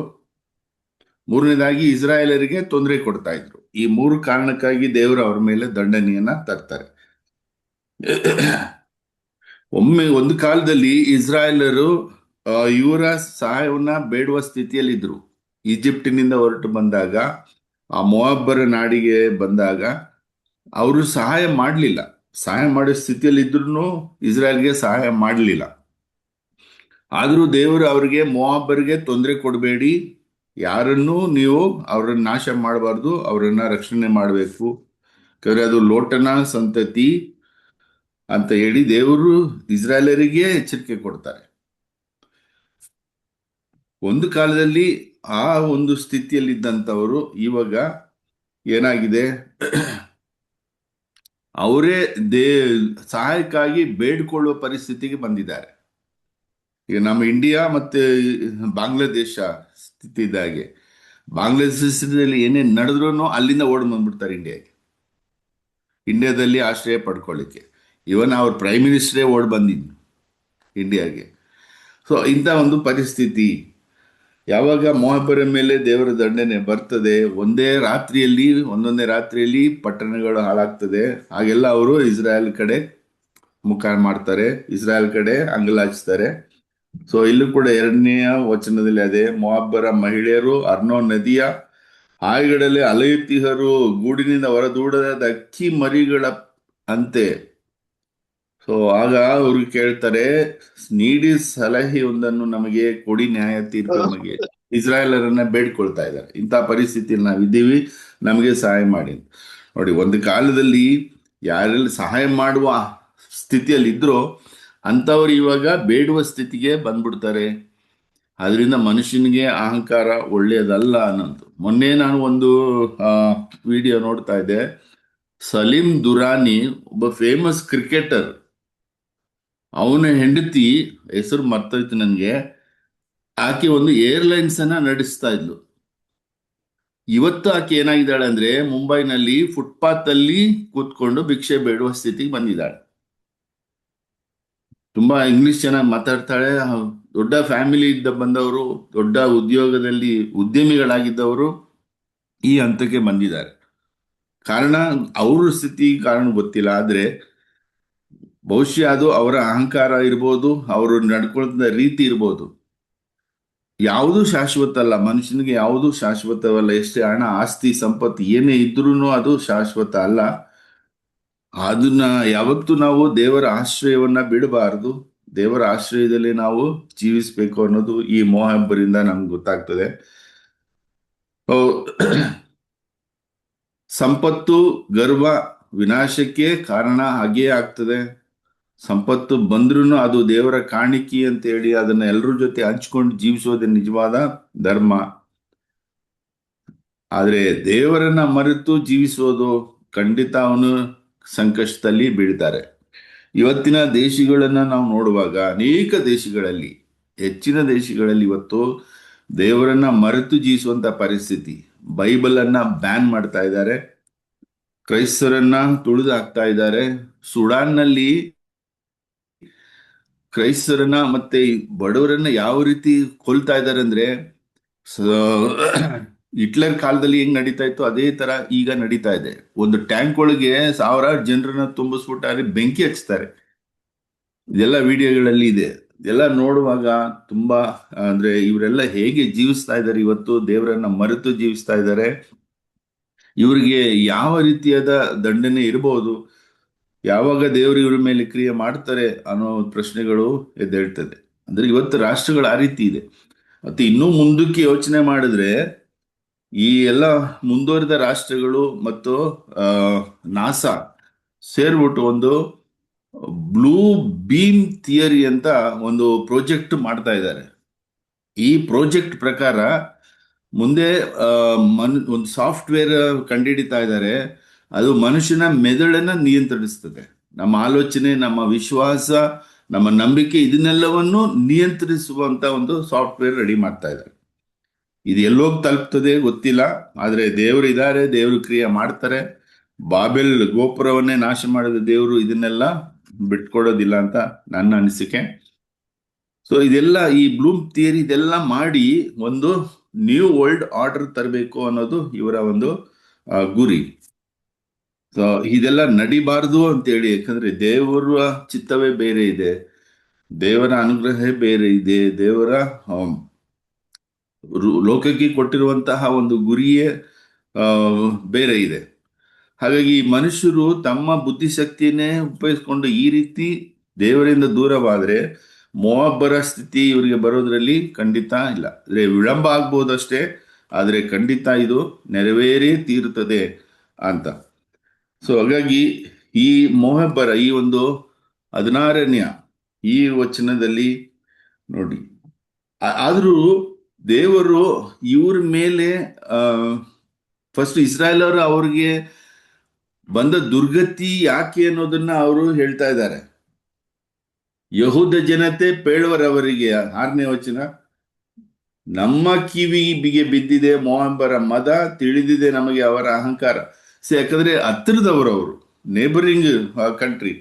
ಮೂರನೇದಾಗಿ ಇಸ್ರಾಯೇಲರಿಗೆ ತೊಂದರೆ ಕೊಡ್ತಾ ಇದ್ರು. ಈ 3 ಕಾರಣಕ್ಕಾಗಿ ದೇವರು ಅವ್ರ ಮೇಲೆ ದಂಡನೆಯನ್ನ ತರ್ತಾರೆ. ಒಂದು ಕಾಲದಲ್ಲಿ ಇಸ್ರಾಯೇಲರು ಇವರ ಸಹಾಯವನ್ನ ಬೇಡುವ ಸ್ಥಿತಿಯಲ್ಲಿದ್ರು. ಈಜಿಪ್ಟಿನಿಂದ ಹೊರಟು ಬಂದಾಗ, ಆ ಮೊವಾಬರ ನಾಡಿಗೆ ಬಂದಾಗ ಅವರು ಸಹಾಯ ಮಾಡಲಿಲ್ಲ. ಸಹಾಯ ಮಾಡೋ ಸ್ಥಿತಿಯಲ್ಲಿ ಇದ್ರು ಇಸ್ರಾಯೇಲ್ಗೆ ಸಹಾಯ ಮಾಡಲಿಲ್ಲ. ಆದ್ರೂ ದೇವರು ಅವ್ರಿಗೆ ಮೊವಾಬರಿಗೆ ತೊಂದರೆ ಕೊಡಬೇಡಿ, ಯಾರನ್ನೂ ನೀವು ಅವ್ರನ್ನ ನಾಶ ಮಾಡಬಾರ್ದು, ಅವರನ್ನ ರಕ್ಷಣೆ ಮಾಡಬೇಕು, ಯಾಕಂದ್ರೆ ಅದು ಲೋಟನ ಸಂತತಿ ಅಂತ ಹೇಳಿ ದೇವರು ಇಸ್ರಾಯೇಲರಿಗೆ ಎಚ್ಚರಿಕೆ ಕೊಡ್ತಾರೆ. ಒಂದು ಕಾಲದಲ್ಲಿ ಆ ಒಂದು ಸ್ಥಿತಿಯಲ್ಲಿದ್ದಂಥವರು ಇವಾಗ ಏನಾಗಿದೆ, ಅವರೇ ಸಹಾಯಕ್ಕಾಗಿ ಬೇಡ್ಕೊಳ್ಳುವ ಪರಿಸ್ಥಿತಿಗೆ ಬಂದಿದ್ದಾರೆ. ಈಗ ನಮ್ಮ ಇಂಡಿಯಾ ಮತ್ತೆ ಬಾಂಗ್ಲಾದೇಶ ಸ್ಥಿತಿ ಇದ್ದಾಗೆ, ಬಾಂಗ್ಲಾದೇಶದಲ್ಲಿ ಏನೇನು ನಡೆದ್ರು ಅಲ್ಲಿಂದ ಓಡ್ ಬಂದ್ಬಿಡ್ತಾರೆ ಇಂಡಿಯಾದಲ್ಲಿ ಆಶ್ರಯ ಪಡ್ಕೊಳ್ಳಿಕ್ಕೆ. ಇವನ್ ಅವ್ರ ಪ್ರೈಮ್ ಮಿನಿಸ್ಟ್ರೇ ಓಡ್ ಬಂದಿದ್ದು ಇಂಡಿಯಾಗೆ. ಸೊ ಇಂಥ ಒಂದು ಪರಿಸ್ಥಿತಿ ಯಾವಾಗ ಮೊವಾಬರ ಮೇಲೆ ದೇವರ ದಂಡನೆ ಬರ್ತದೆ, ಒಂದೊಂದೇ ರಾತ್ರಿಯಲ್ಲಿ ಪಟ್ಟಣಗಳು ಹಾಳಾಗ್ತದೆ. ಹಾಗೆಲ್ಲ ಅವರು ಇಸ್ರಾಯೇಲ್ ಕಡೆ ಮುಖ ಮಾಡ್ತಾರೆ, ಇಸ್ರಾಯೇಲ್ ಕಡೆ ಅಂಗಲಾಚಿಸ್ತಾರೆ. ಸೊ ಇಲ್ಲೂ ಕೂಡ 2ನೇ ವಚನದಲ್ಲಿ ಅದೇ, ಮೊವಾಬರ ಮಹಿಳೆಯರು ಅರ್ನೋನ್ ನದಿಯ ಹಾಯಿಗಳಲ್ಲಿ ಅಲೆಯುತ್ತಿಹರು, ಗೂಡಿನಿಂದ ಹೊರದೂಡದ ಅಕ್ಕಿ ಮರಿಗಳ ಅಂತೆ. ಸೊ ಆಗ ಅವ್ರು ಕೇಳ್ತಾರೆ, ನೀಡಿ ಸಲಹೆಯೊಂದನ್ನು ನಮಗೆ ಕೊಡಿ, ನ್ಯಾಯ ತೀರ್ಪು ನಮಗೆ. ಇಸ್ರಾಯೇಲರನ್ನ ಬೇಡ್ಕೊಳ್ತಾ ಇದ್ದಾರೆ, ಇಂಥ ಪರಿಸ್ಥಿತಿಯಲ್ಲಿ ನಾವಿದ್ದೀವಿ, ನಮಗೆ ಸಹಾಯ ಮಾಡಿ. ನೋಡಿ, ಒಂದು ಕಾಲದಲ್ಲಿ ಯಾರೆಲ್ಲ ಸಹಾಯ ಮಾಡುವ ಸ್ಥಿತಿಯಲ್ಲಿ ಇದ್ರೋ ಅಂಥವ್ರು ಇವಾಗ ಬೇಡುವ ಸ್ಥಿತಿಗೆ ಬಂದ್ಬಿಡ್ತಾರೆ. ಅದರಿಂದ ಮನುಷ್ಯನಿಗೆ ಅಹಂಕಾರ ಒಳ್ಳೆಯದಲ್ಲ ಅನ್ನೋದು. ಮೊನ್ನೆ ನಾನು ಒಂದು ವಿಡಿಯೋ ನೋಡ್ತಾ ಇದ್ದೆ. ಸಲೀಂ ದುರಾನಿ ಒಬ್ಬ ಫೇಮಸ್ ಕ್ರಿಕೆಟರ್, ಅವನ ಹೆಂಡತಿ ಹೆಸರು ಮರ್ತೋಯ್ತು ನನಗೆ, ಆಕೆ ಒಂದು ಏರ್ಲೈನ್ಸ್ ಅನ್ನ ನಡೆಸ್ತಾ ಇದ್ಲು. ಇವತ್ತು ಆಕೆ ಏನಾಗಿದ್ದಾಳೆ ಅಂದ್ರೆ ಮುಂಬೈನಲ್ಲಿ ಫುಟ್ಪಾತ್ ಅಲ್ಲಿ ಕೂತ್ಕೊಂಡು ಭಿಕ್ಷೆ ಬೇಡುವ ಸ್ಥಿತಿಗೆ ಬಂದಿದ್ದಾಳೆ. ತುಂಬಾ ಇಂಗ್ಲಿಷ್ ಚೆನ್ನಾಗಿ ಮಾತಾಡ್ತಾಳೆ. ದೊಡ್ಡ ಫ್ಯಾಮಿಲಿ ಇದ್ದ ಬಂದವರು, ದೊಡ್ಡ ಉದ್ಯೋಗದಲ್ಲಿ ಉದ್ಯಮಿಗಳಾಗಿದ್ದವರು ಈ ಹಂತಕ್ಕೆ ಬಂದಿದ್ದಾರೆ. ಕಾರಣ ಅವ್ರ ಸ್ಥಿತಿ ಕಾರಣ ಗೊತ್ತಿಲ್ಲ, ಆದ್ರೆ ಬಹುಶಃ ಅದು ಅವರ ಅಹಂಕಾರ ಇರ್ಬೋದು, ಅವರು ನಡ್ಕೊಳ್ತ ರೀತಿ ಇರ್ಬೋದು. ಯಾವುದು ಶಾಶ್ವತ ಅಲ್ಲ, ಮನುಷ್ಯನಿಗೆ ಯಾವುದು ಶಾಶ್ವತವಲ್ಲ. ಎಷ್ಟೇ ಹಣ ಆಸ್ತಿ ಸಂಪತ್ತು ಏನೇ ಇದ್ರೂ ಅದು ಶಾಶ್ವತ ಅಲ್ಲ. ಅದನ್ನ ಯಾವತ್ತೂ ನಾವು ದೇವರ ಆಶ್ರಯವನ್ನ ಬಿಡಬಾರದು. ದೇವರ ಆಶ್ರಯದಲ್ಲಿ ನಾವು ಜೀವಿಸ್ಬೇಕು ಅನ್ನೋದು ಈ ಮೋಹಬ್ಬರಿಂದ ನಮ್ಗೆ ಗೊತ್ತಾಗ್ತದೆ. ಓ, ಸಂಪತ್ತು ಗರ್ವ ವಿನಾಶಕ್ಕೆ ಕಾರಣ ಹಾಗೇ ಆಗ್ತದೆ. ಸಂಪತ್ತು ಬಂದ್ರೂ ಅದು ದೇವರ ಕಾಣಿಕೆ ಅಂತ ಹೇಳಿ ಅದನ್ನ ಎಲ್ಲರ ಜೊತೆ ಹಂಚ್ಕೊಂಡು ಜೀವಿಸೋದೇ ನಿಜವಾದ ಧರ್ಮ. ಆದ್ರೆ ದೇವರನ್ನ ಮರೆತು ಜೀವಿಸೋದು ಖಂಡಿತ ಅವನು ಸಂಕಷ್ಟದಲ್ಲಿ ಬೀಳ್ತಾರೆ. ಇವತ್ತಿನ ದೇಶಗಳನ್ನ ನಾವು ನೋಡುವಾಗ ಅನೇಕ ದೇಶಗಳಲ್ಲಿ, ಹೆಚ್ಚಿನ ದೇಶಗಳಲ್ಲಿ ಇವತ್ತು ದೇವರನ್ನ ಮರೆತು ಜೀವಿಸುವಂತ ಪರಿಸ್ಥಿತಿ. ಬೈಬಲ್ ಅನ್ನ ಬ್ಯಾನ್ ಮಾಡ್ತಾ ಇದ್ದಾರೆ, ಕ್ರೈಸ್ತರನ್ನ ತುಳಿದು ಹಾಕ್ತಾ ಇದ್ದಾರೆ. ಸುಡಾನ್ನಲ್ಲಿ ಕ್ರೈಸ್ತರನ್ನ ಮತ್ತೆ ಬಡವರನ್ನ ಯಾವ ರೀತಿ ಕೊಲ್ತಾ ಇದ್ದಾರೆ ಅಂದ್ರೆ, ಹಿಟ್ಲರ್ ಕಾಲದಲ್ಲಿ ಹೆಂಗ್ ನಡೀತಾ ಇತ್ತು ಅದೇ ತರ ಈಗ ನಡೀತಾ ಇದೆ. ಒಂದು ಟ್ಯಾಂಕ್ ಒಳಗೆ 1000 ಜನರನ್ನ ತುಂಬಿಸ್ಬಿಟ್ಟು ಅಲ್ಲಿ ಬೆಂಕಿ ಹಚ್ತಾರೆ. ಇದೆಲ್ಲ ವಿಡಿಯೋಗಳಲ್ಲಿ ಇದೆ. ಇದೆಲ್ಲ ನೋಡುವಾಗ ತುಂಬಾ ಅಂದ್ರೆ ಇವರೆಲ್ಲ ಹೇಗೆ ಜೀವಿಸ್ತಾ ಇದ್ದಾರೆ, ಇವತ್ತು ದೇವರನ್ನ ಮರೆತು ಜೀವಿಸ್ತಾ ಇದ್ದಾರೆ. ಇವರಿಗೆ ಯಾವ ರೀತಿಯಾದ ದಂಡನೆ ಇರಬಹುದು, ಯಾವಾಗ ದೇವರು ಇವ್ರ ಮೇಲೆ ಕ್ರಿಯೆ ಮಾಡ್ತಾರೆ ಅನ್ನೋ ಪ್ರಶ್ನೆಗಳು ಎದ್ದೇಳ್ತದೆ. ಅಂದ್ರೆ ಇವತ್ತು ರಾಷ್ಟ್ರಗಳು ಆ ರೀತಿ ಇದೆ. ಮತ್ತೆ ಇನ್ನೂ ಮುಂದಕ್ಕೆ ಯೋಚನೆ ಮಾಡಿದ್ರೆ ಈ ಎಲ್ಲ ಮುಂದುವರಿದ ರಾಷ್ಟ್ರಗಳು ಮತ್ತು ನಾಸಾ ಸೇರ್ಬಿಟ್ಟು ಒಂದು ಬ್ಲೂ ಬೀಮ್ ಥಿಯರಿ ಅಂತ ಒಂದು ಪ್ರಾಜೆಕ್ಟ್ ಮಾಡ್ತಾ ಇದ್ದಾರೆ. ಈ ಪ್ರಾಜೆಕ್ಟ್ ಪ್ರಕಾರ ಮುಂದೆ ಒಂದು ಸಾಫ್ಟ್ವೇರ್ ಕಂಡುಹಿಡಿತಾ ಇದ್ದಾರೆ. ಅದು ಮನುಷ್ಯನ ಮೆದುಳನ್ನ ನಿಯಂತ್ರಿಸ್ತದೆ. ನಮ್ಮ ಆಲೋಚನೆ, ನಮ್ಮ ವಿಶ್ವಾಸ, ನಮ್ಮ ನಂಬಿಕೆ ಇದನ್ನೆಲ್ಲವನ್ನು ನಿಯಂತ್ರಿಸುವಂತ ಒಂದು ಸಾಫ್ಟ್ವೇರ್ ರೆಡಿ ಮಾಡ್ತಾ ಇದ್ದಾರೆ. ಇದು ಎಲ್ಲೋಗಿ ತಲುಪ್ತದೆ ಗೊತ್ತಿಲ್ಲ, ಆದ್ರೆ ದೇವರು ಇದ್ದಾರೆ, ದೇವರು ಕ್ರಿಯೆ ಮಾಡ್ತಾರೆ. ಬಾಬೆಲ್ ಗೋಪುರವನ್ನೇ ನಾಶ ಮಾಡಿದ ದೇವರು ಇದನ್ನೆಲ್ಲ ಬಿಟ್ಕೊಡೋದಿಲ್ಲ ಅಂತ ನನ್ನ ಅನಿಸಿಕೆ. ಸೊ ಇದೆಲ್ಲ ಈ ಬ್ಲೂಮ್ ಥಿಯರಿ ಇದೆಲ್ಲ ಮಾಡಿ ಒಂದು ನ್ಯೂ ವರ್ಲ್ಡ್ ಆರ್ಡರ್ ತರಬೇಕು ಅನ್ನೋದು ಇವರ ಒಂದು ಗುರಿ. ಸೊ ಇದೆಲ್ಲ ನಡಿಬಾರ್ದು ಅಂತೇಳಿ, ಯಾಕಂದ್ರೆ ದೇವರ ಚಿತ್ತವೇ ಬೇರೆ ಇದೆ, ದೇವರ ಅನುಗ್ರಹವೇ ಬೇರೆ ಇದೆ, ದೇವರ ಲೋಕಕ್ಕೆ ಕೊಟ್ಟಿರುವಂತಹ ಒಂದು ಗುರಿಯೇ ಬೇರೆ ಇದೆ. ಹಾಗಾಗಿ ಮನುಷ್ಯರು ತಮ್ಮ ಬುದ್ಧಿಶಕ್ತಿಯನ್ನೇ ಉಪಯೋಗಿಸ್ಕೊಂಡು ಈ ರೀತಿ ದೇವರಿಂದ ದೂರವಾದ್ರೆ ಮೋಹಬ್ಬರ ಸ್ಥಿತಿ ಇವರಿಗೆ ಬರೋದ್ರಲ್ಲಿ ಖಂಡಿತ ಇಲ್ಲ. ಅಂದ್ರೆ ವಿಳಂಬ ಆಗ್ಬೋದಷ್ಟೇ, ಆದ್ರೆ ಖಂಡಿತ ಇದು ನೆರವೇರೇ ತೀರುತ್ತದೆ ಅಂತ. ಸೊ ಹಾಗಾಗಿ ಈ ಮೋಹಬ್ಬರ ಈ ಒಂದು 16ನೇ ಈ ವಚನದಲ್ಲಿ ನೋಡಿ, ಆದ್ರೂ ದೇವರು ಇವ್ರ ಮೇಲೆ ಫಸ್ಟ್ ಇಸ್ರಾಯೇಲ್ ಅವರು ಅವ್ರಿಗೆ ಬಂದ ದುರ್ಗತಿ ಯಾಕೆ ಅನ್ನೋದನ್ನ ಅವರು ಹೇಳ್ತಾ ಇದ್ದಾರೆ. ಯಹೂದ ಜನತೆ ಪೇಳುವರವರಿಗೆ 6ನೇ ವಚನ, ನಮ್ಮ ಕಿವಿಗೆ ಬಿದ್ದಿದೆ ಮೋಹಬ್ಬರ ಮದ, ತಿಳಿದಿದೆ ನಮಗೆ ಅವರ ಅಹಂಕಾರ. ಯಾಕಂದ್ರೆ ಹತ್ತಿರದವರು, ಅವರು ನೇಬರಿಂಗ್ ಕಂಟ್ರಿ,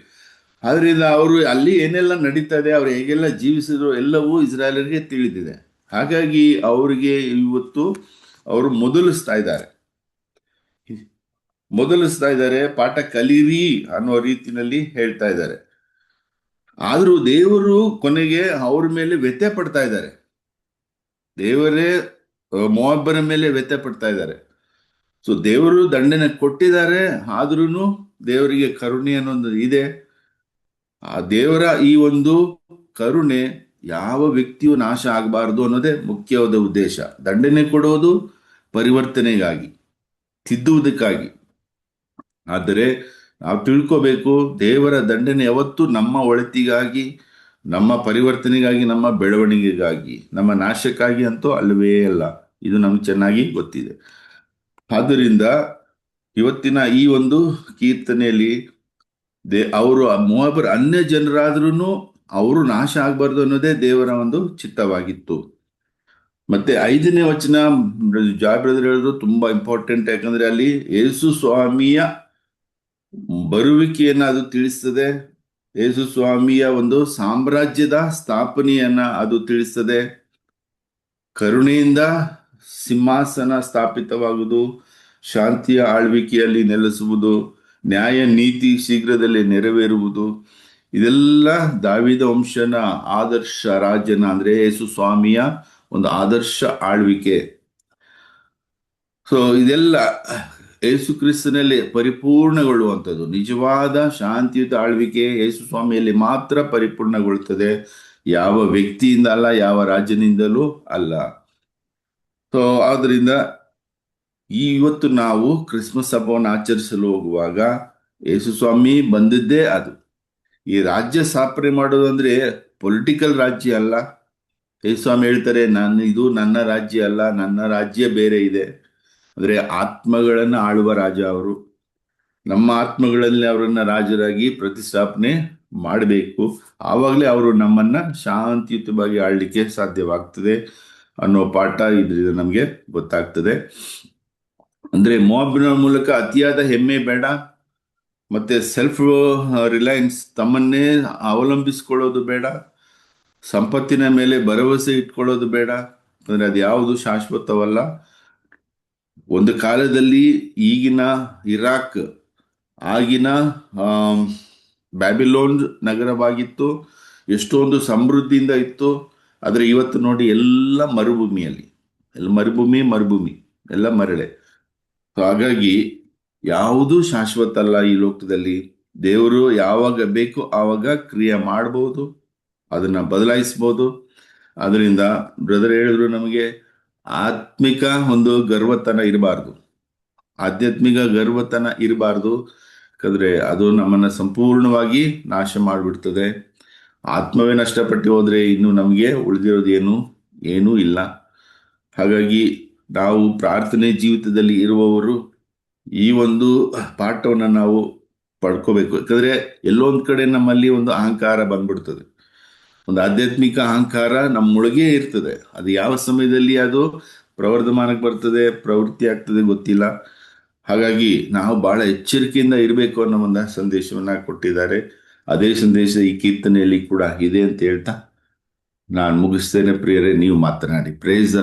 ಆದ್ರಿಂದ ಅವರು ಅಲ್ಲಿ ಏನೆಲ್ಲ ನಡೀತಾ ಇದೆ, ಅವ್ರು ಹೇಗೆಲ್ಲ ಜೀವಿಸಿದ್ರು ಎಲ್ಲವೂ ಇಸ್ರಾಯೇಲರಿಗೆ ತಿಳಿದಿದೆ. ಹಾಗಾಗಿ ಅವರಿಗೆ ಇವತ್ತು ಅವರು ಮೊದಲಿಸ್ತಾ ಇದ್ದಾರೆ, ಪಾಠ ಕಲೀರಿ ಅನ್ನೋ ರೀತಿಯಲ್ಲಿ ಹೇಳ್ತಾ ಇದ್ದಾರೆ. ಆದ್ರೂ ದೇವರು ಕೊನೆಗೆ ಅವ್ರ ಮೇಲೆ ವ್ಯತ್ಯೆ ಪಡ್ತಾ ಇದ್ದಾರೆ. ದೇವರೇ ಮೋಹಬ್ಬರ ಮೇಲೆ ವ್ಯತ್ಯೆ ಪಡ್ತಾ ಇದ್ದಾರೆ. ಸೊ ದೇವರು ದಂಡನೆ ಕೊಟ್ಟಿದ್ದಾರೆ, ಆದ್ರೂ ದೇವರಿಗೆ ಕರುಣೆ ಅನ್ನೊಂದು ಇದೆ. ಆ ದೇವರ ಈ ಒಂದು ಕರುಣೆ ಯಾವ ವ್ಯಕ್ತಿಯು ನಾಶ ಆಗಬಾರ್ದು ಅನ್ನೋದೇ ಮುಖ್ಯವಾದ ಉದ್ದೇಶ. ದಂಡನೆ ಕೊಡೋದು ಪರಿವರ್ತನೆಗಾಗಿ, ತಿದ್ದುವುದಕ್ಕಾಗಿ. ಆದರೆ ನಾವು ತಿಳ್ಕೋಬೇಕು, ದೇವರ ದಂಡನೆ ಯಾವತ್ತೂ ನಮ್ಮ ಒಳಿತಿಗಾಗಿ, ನಮ್ಮ ಪರಿವರ್ತನೆಗಾಗಿ, ನಮ್ಮ ಬೆಳವಣಿಗೆಗಾಗಿ, ನಮ್ಮ ನಾಶಕ್ಕಾಗಿ ಅಂತೂ ಅಲ್ಲವೇ ಅಲ್ಲ. ಇದು ನಮ್ಗೆ ಚೆನ್ನಾಗಿ ಗೊತ್ತಿದೆ. ಆದ್ದರಿಂದ ಇವತ್ತಿನ ಈ ಒಂದು ಕೀರ್ತನೆಯಲ್ಲಿ ಅವರು ಮೋಹಬ್ಬರ ಅನ್ಯ ಜನರಾದ್ರೂ ಅವರು ನಾಶ ಆಗ್ಬಾರ್ದು ಅನ್ನೋದೇ ದೇವರ ಒಂದು ಚಿತ್ತವಾಗಿತ್ತು. ಮತ್ತೆ 5ನೇ ವಚನ ಜಾಯ್ ಬ್ರದರ್ ಹೇಳಿದ್ರು ತುಂಬಾ ಇಂಪಾರ್ಟೆಂಟ್. ಯಾಕಂದ್ರೆ ಅಲ್ಲಿ ಯೇಸು ಸ್ವಾಮಿಯ ಬರುವಿಕೆಯನ್ನ ಅದು ತಿಳಿಸ್ತದೆ. ಯೇಸು ಸ್ವಾಮಿಯ ಒಂದು ಸಾಮ್ರಾಜ್ಯದ ಸ್ಥಾಪನೆಯನ್ನ ಅದು ತಿಳಿಸ್ತದೆ. ಕರುಣೆಯಿಂದ ಸಿಂಹಾಸನ ಸ್ಥಾಪಿತವಾಗುವುದು, ಶಾಂತಿಯ ಆಳ್ವಿಕೆಯಲ್ಲಿ ನೆಲೆಸುವುದು, ನ್ಯಾಯ ನೀತಿ ಶೀಘ್ರದಲ್ಲೇ ನೆರವೇರುವುದು, ಇದೆಲ್ಲ ದಾವೀದ ವಂಶನ ಆದರ್ಶ ರಾಜ್ಯನ ಅಂದ್ರೆ ಯೇಸು ಸ್ವಾಮಿಯ ಒಂದು ಆದರ್ಶ ಆಳ್ವಿಕೆ. ಸೊ ಇದೆಲ್ಲ ಯೇಸು ಕ್ರಿಸ್ತನಲ್ಲಿ ಪರಿಪೂರ್ಣಗೊಳ್ಳುವಂಥದ್ದು. ನಿಜವಾದ ಶಾಂತಿಯುತ ಆಳ್ವಿಕೆ ಯೇಸು ಸ್ವಾಮಿಯಲ್ಲಿ ಮಾತ್ರ ಪರಿಪೂರ್ಣಗೊಳ್ಳುತ್ತದೆ, ಯಾವ ವ್ಯಕ್ತಿಯಿಂದ ಅಲ್ಲ, ಯಾವ ರಾಜ್ಯನಿಂದಲೂ ಅಲ್ಲ. ಸೊ ಆದ್ರಿಂದ ಇವತ್ತು ನಾವು ಕ್ರಿಸ್ಮಸ್ ಹಬ್ಬವನ್ನು ಆಚರಿಸಲು ಹೋಗುವಾಗ ಯೇಸು ಸ್ವಾಮಿ ಬಂದಿದ್ದೇ ಅದು. ಈ ರಾಜ್ಯ ಸ್ಥಾಪನೆ ಮಾಡೋದು ಅಂದ್ರೆ ಪೊಲಿಟಿಕಲ್ ರಾಜ್ಯ ಅಲ್ಲ. ಯೇಸು ಸ್ವಾಮಿ ಹೇಳ್ತಾರೆ, ಇದು ನನ್ನ ರಾಜ್ಯ ಅಲ್ಲ, ನನ್ನ ರಾಜ್ಯ ಬೇರೆ ಇದೆ. ಅಂದ್ರೆ ಆತ್ಮಗಳನ್ನ ಆಳುವ ರಾಜ ಅವರು. ನಮ್ಮ ಆತ್ಮಗಳಲ್ಲಿ ಅವರನ್ನ ರಾಜರಾಗಿ ಪ್ರತಿಷ್ಠಾಪನೆ ಮಾಡಬೇಕು. ಆವಾಗಲೇ ಅವರು ನಮ್ಮನ್ನ ಶಾಂತಿಯುತವಾಗಿ ಆಳ್ಲಿಕ್ಕೆ ಸಾಧ್ಯವಾಗ್ತದೆ ಅನ್ನೋ ಪಾಠ ಇದರಿಂದ ನಮಗೆ ಗೊತ್ತಾಗ್ತದೆ. ಅಂದ್ರೆ ಮೋಬಿನ ಮೂಲಕ ಅತಿಯಾದ ಹೆಮ್ಮೆ ಬೇಡ, ಮತ್ತೆ ಸೆಲ್ಫ್ ರಿಲಯನ್ಸ್, ತಮ್ಮನ್ನೇ ಅವಲಂಬಿಸ್ಕೊಳ್ಳೋದು ಬೇಡ, ಸಂಪತ್ತಿನ ಮೇಲೆ ಭರವಸೆ ಇಟ್ಕೊಳ್ಳೋದು ಬೇಡ. ಅಂದ್ರೆ ಅದು ಯಾವುದು ಶಾಶ್ವತವಲ್ಲ. ಒಂದು ಕಾಲದಲ್ಲಿ ಈಗಿನ ಇರಾಕ್, ಆಗಿನ ಬ್ಯಾಬಿಲೋನ್ ನಗರವಾಗಿತ್ತು, ಎಷ್ಟೊಂದು ಸಮೃದ್ಧಿಯಿಂದ ಇತ್ತು. ಆದರೆ ಇವತ್ತು ನೋಡಿ ಎಲ್ಲ ಮರುಭೂಮಿಯಲ್ಲಿ, ಎಲ್ಲ ಮರುಭೂಮಿ ಎಲ್ಲ ಮರಳೆ. ಹಾಗಾಗಿ ಯಾವುದೂ ಶಾಶ್ವತ ಅಲ್ಲ ಈ ಲೋಕದಲ್ಲಿ. ದೇವರು ಯಾವಾಗ ಬೇಕು ಆವಾಗ ಕ್ರಿಯೆ ಮಾಡಬಹುದು, ಅದನ್ನ ಬದಲಾಯಿಸ್ಬೋದು. ಅದರಿಂದ ಬ್ರದರ್ ಹೇಳಿದ್ರು, ನಮಗೆ ಆತ್ಮಿಕ ಒಂದು ಗರ್ವತನ ಇರಬಾರ್ದು, ಆಧ್ಯಾತ್ಮಿಕ ಗರ್ವತನ ಇರಬಾರ್ದು. ಯಾಕಂದ್ರೆ ಅದು ನಮ್ಮನ್ನ ಸಂಪೂರ್ಣವಾಗಿ ನಾಶ ಮಾಡಿಬಿಡ್ತದೆ. ಆತ್ಮವೇ ನಷ್ಟಪಟ್ಟು ಹೋದ್ರೆ ಇನ್ನು ನಮಗೆ ಉಳಿದಿರೋದು ಏನೂ ಇಲ್ಲ. ಹಾಗಾಗಿ ನಾವು ಪ್ರಾರ್ಥನೆ ಜೀವಿತದಲ್ಲಿ ಇರುವವರು ಈ ಒಂದು ಪಾಠವನ್ನು ನಾವು ಪಡ್ಕೋಬೇಕು. ಯಾಕಂದ್ರೆ ಎಲ್ಲೋ ಒಂದ್ ಕಡೆ ನಮ್ಮಲ್ಲಿ ಒಂದು ಅಹಂಕಾರ ಬಂದ್ಬಿಡ್ತದೆ, ಒಂದು ಆಧ್ಯಾತ್ಮಿಕ ಅಹಂಕಾರ ನಮ್ಮೊಳಗೆ ಇರ್ತದೆ. ಅದು ಯಾವ ಸಮಯದಲ್ಲಿ ಅದು ಪ್ರವರ್ಧಮಾನಕ್ಕೆ ಬರ್ತದೆ, ಪ್ರವೃತ್ತಿ ಆಗ್ತದೆ ಗೊತ್ತಿಲ್ಲ. ಹಾಗಾಗಿ ನಾವು ಬಹಳ ಎಚ್ಚರಿಕೆಯಿಂದ ಇರಬೇಕು ಅನ್ನೋ ಒಂದು ಸಂದೇಶವನ್ನ ಕೊಟ್ಟಿದ್ದಾರೆ. ಅದೇ ಸಂದೇಶ ಈ ಕೀರ್ತನೆಯಲ್ಲಿ ಕೂಡ ಇದೆ ಅಂತ ಹೇಳ್ತಾ ನಾನು ಮುಗಿಸ್ತೇನೆ. ಪ್ರಿಯರೇ, ನೀವು ಮಾತನಾಡಿ. Praise the lord.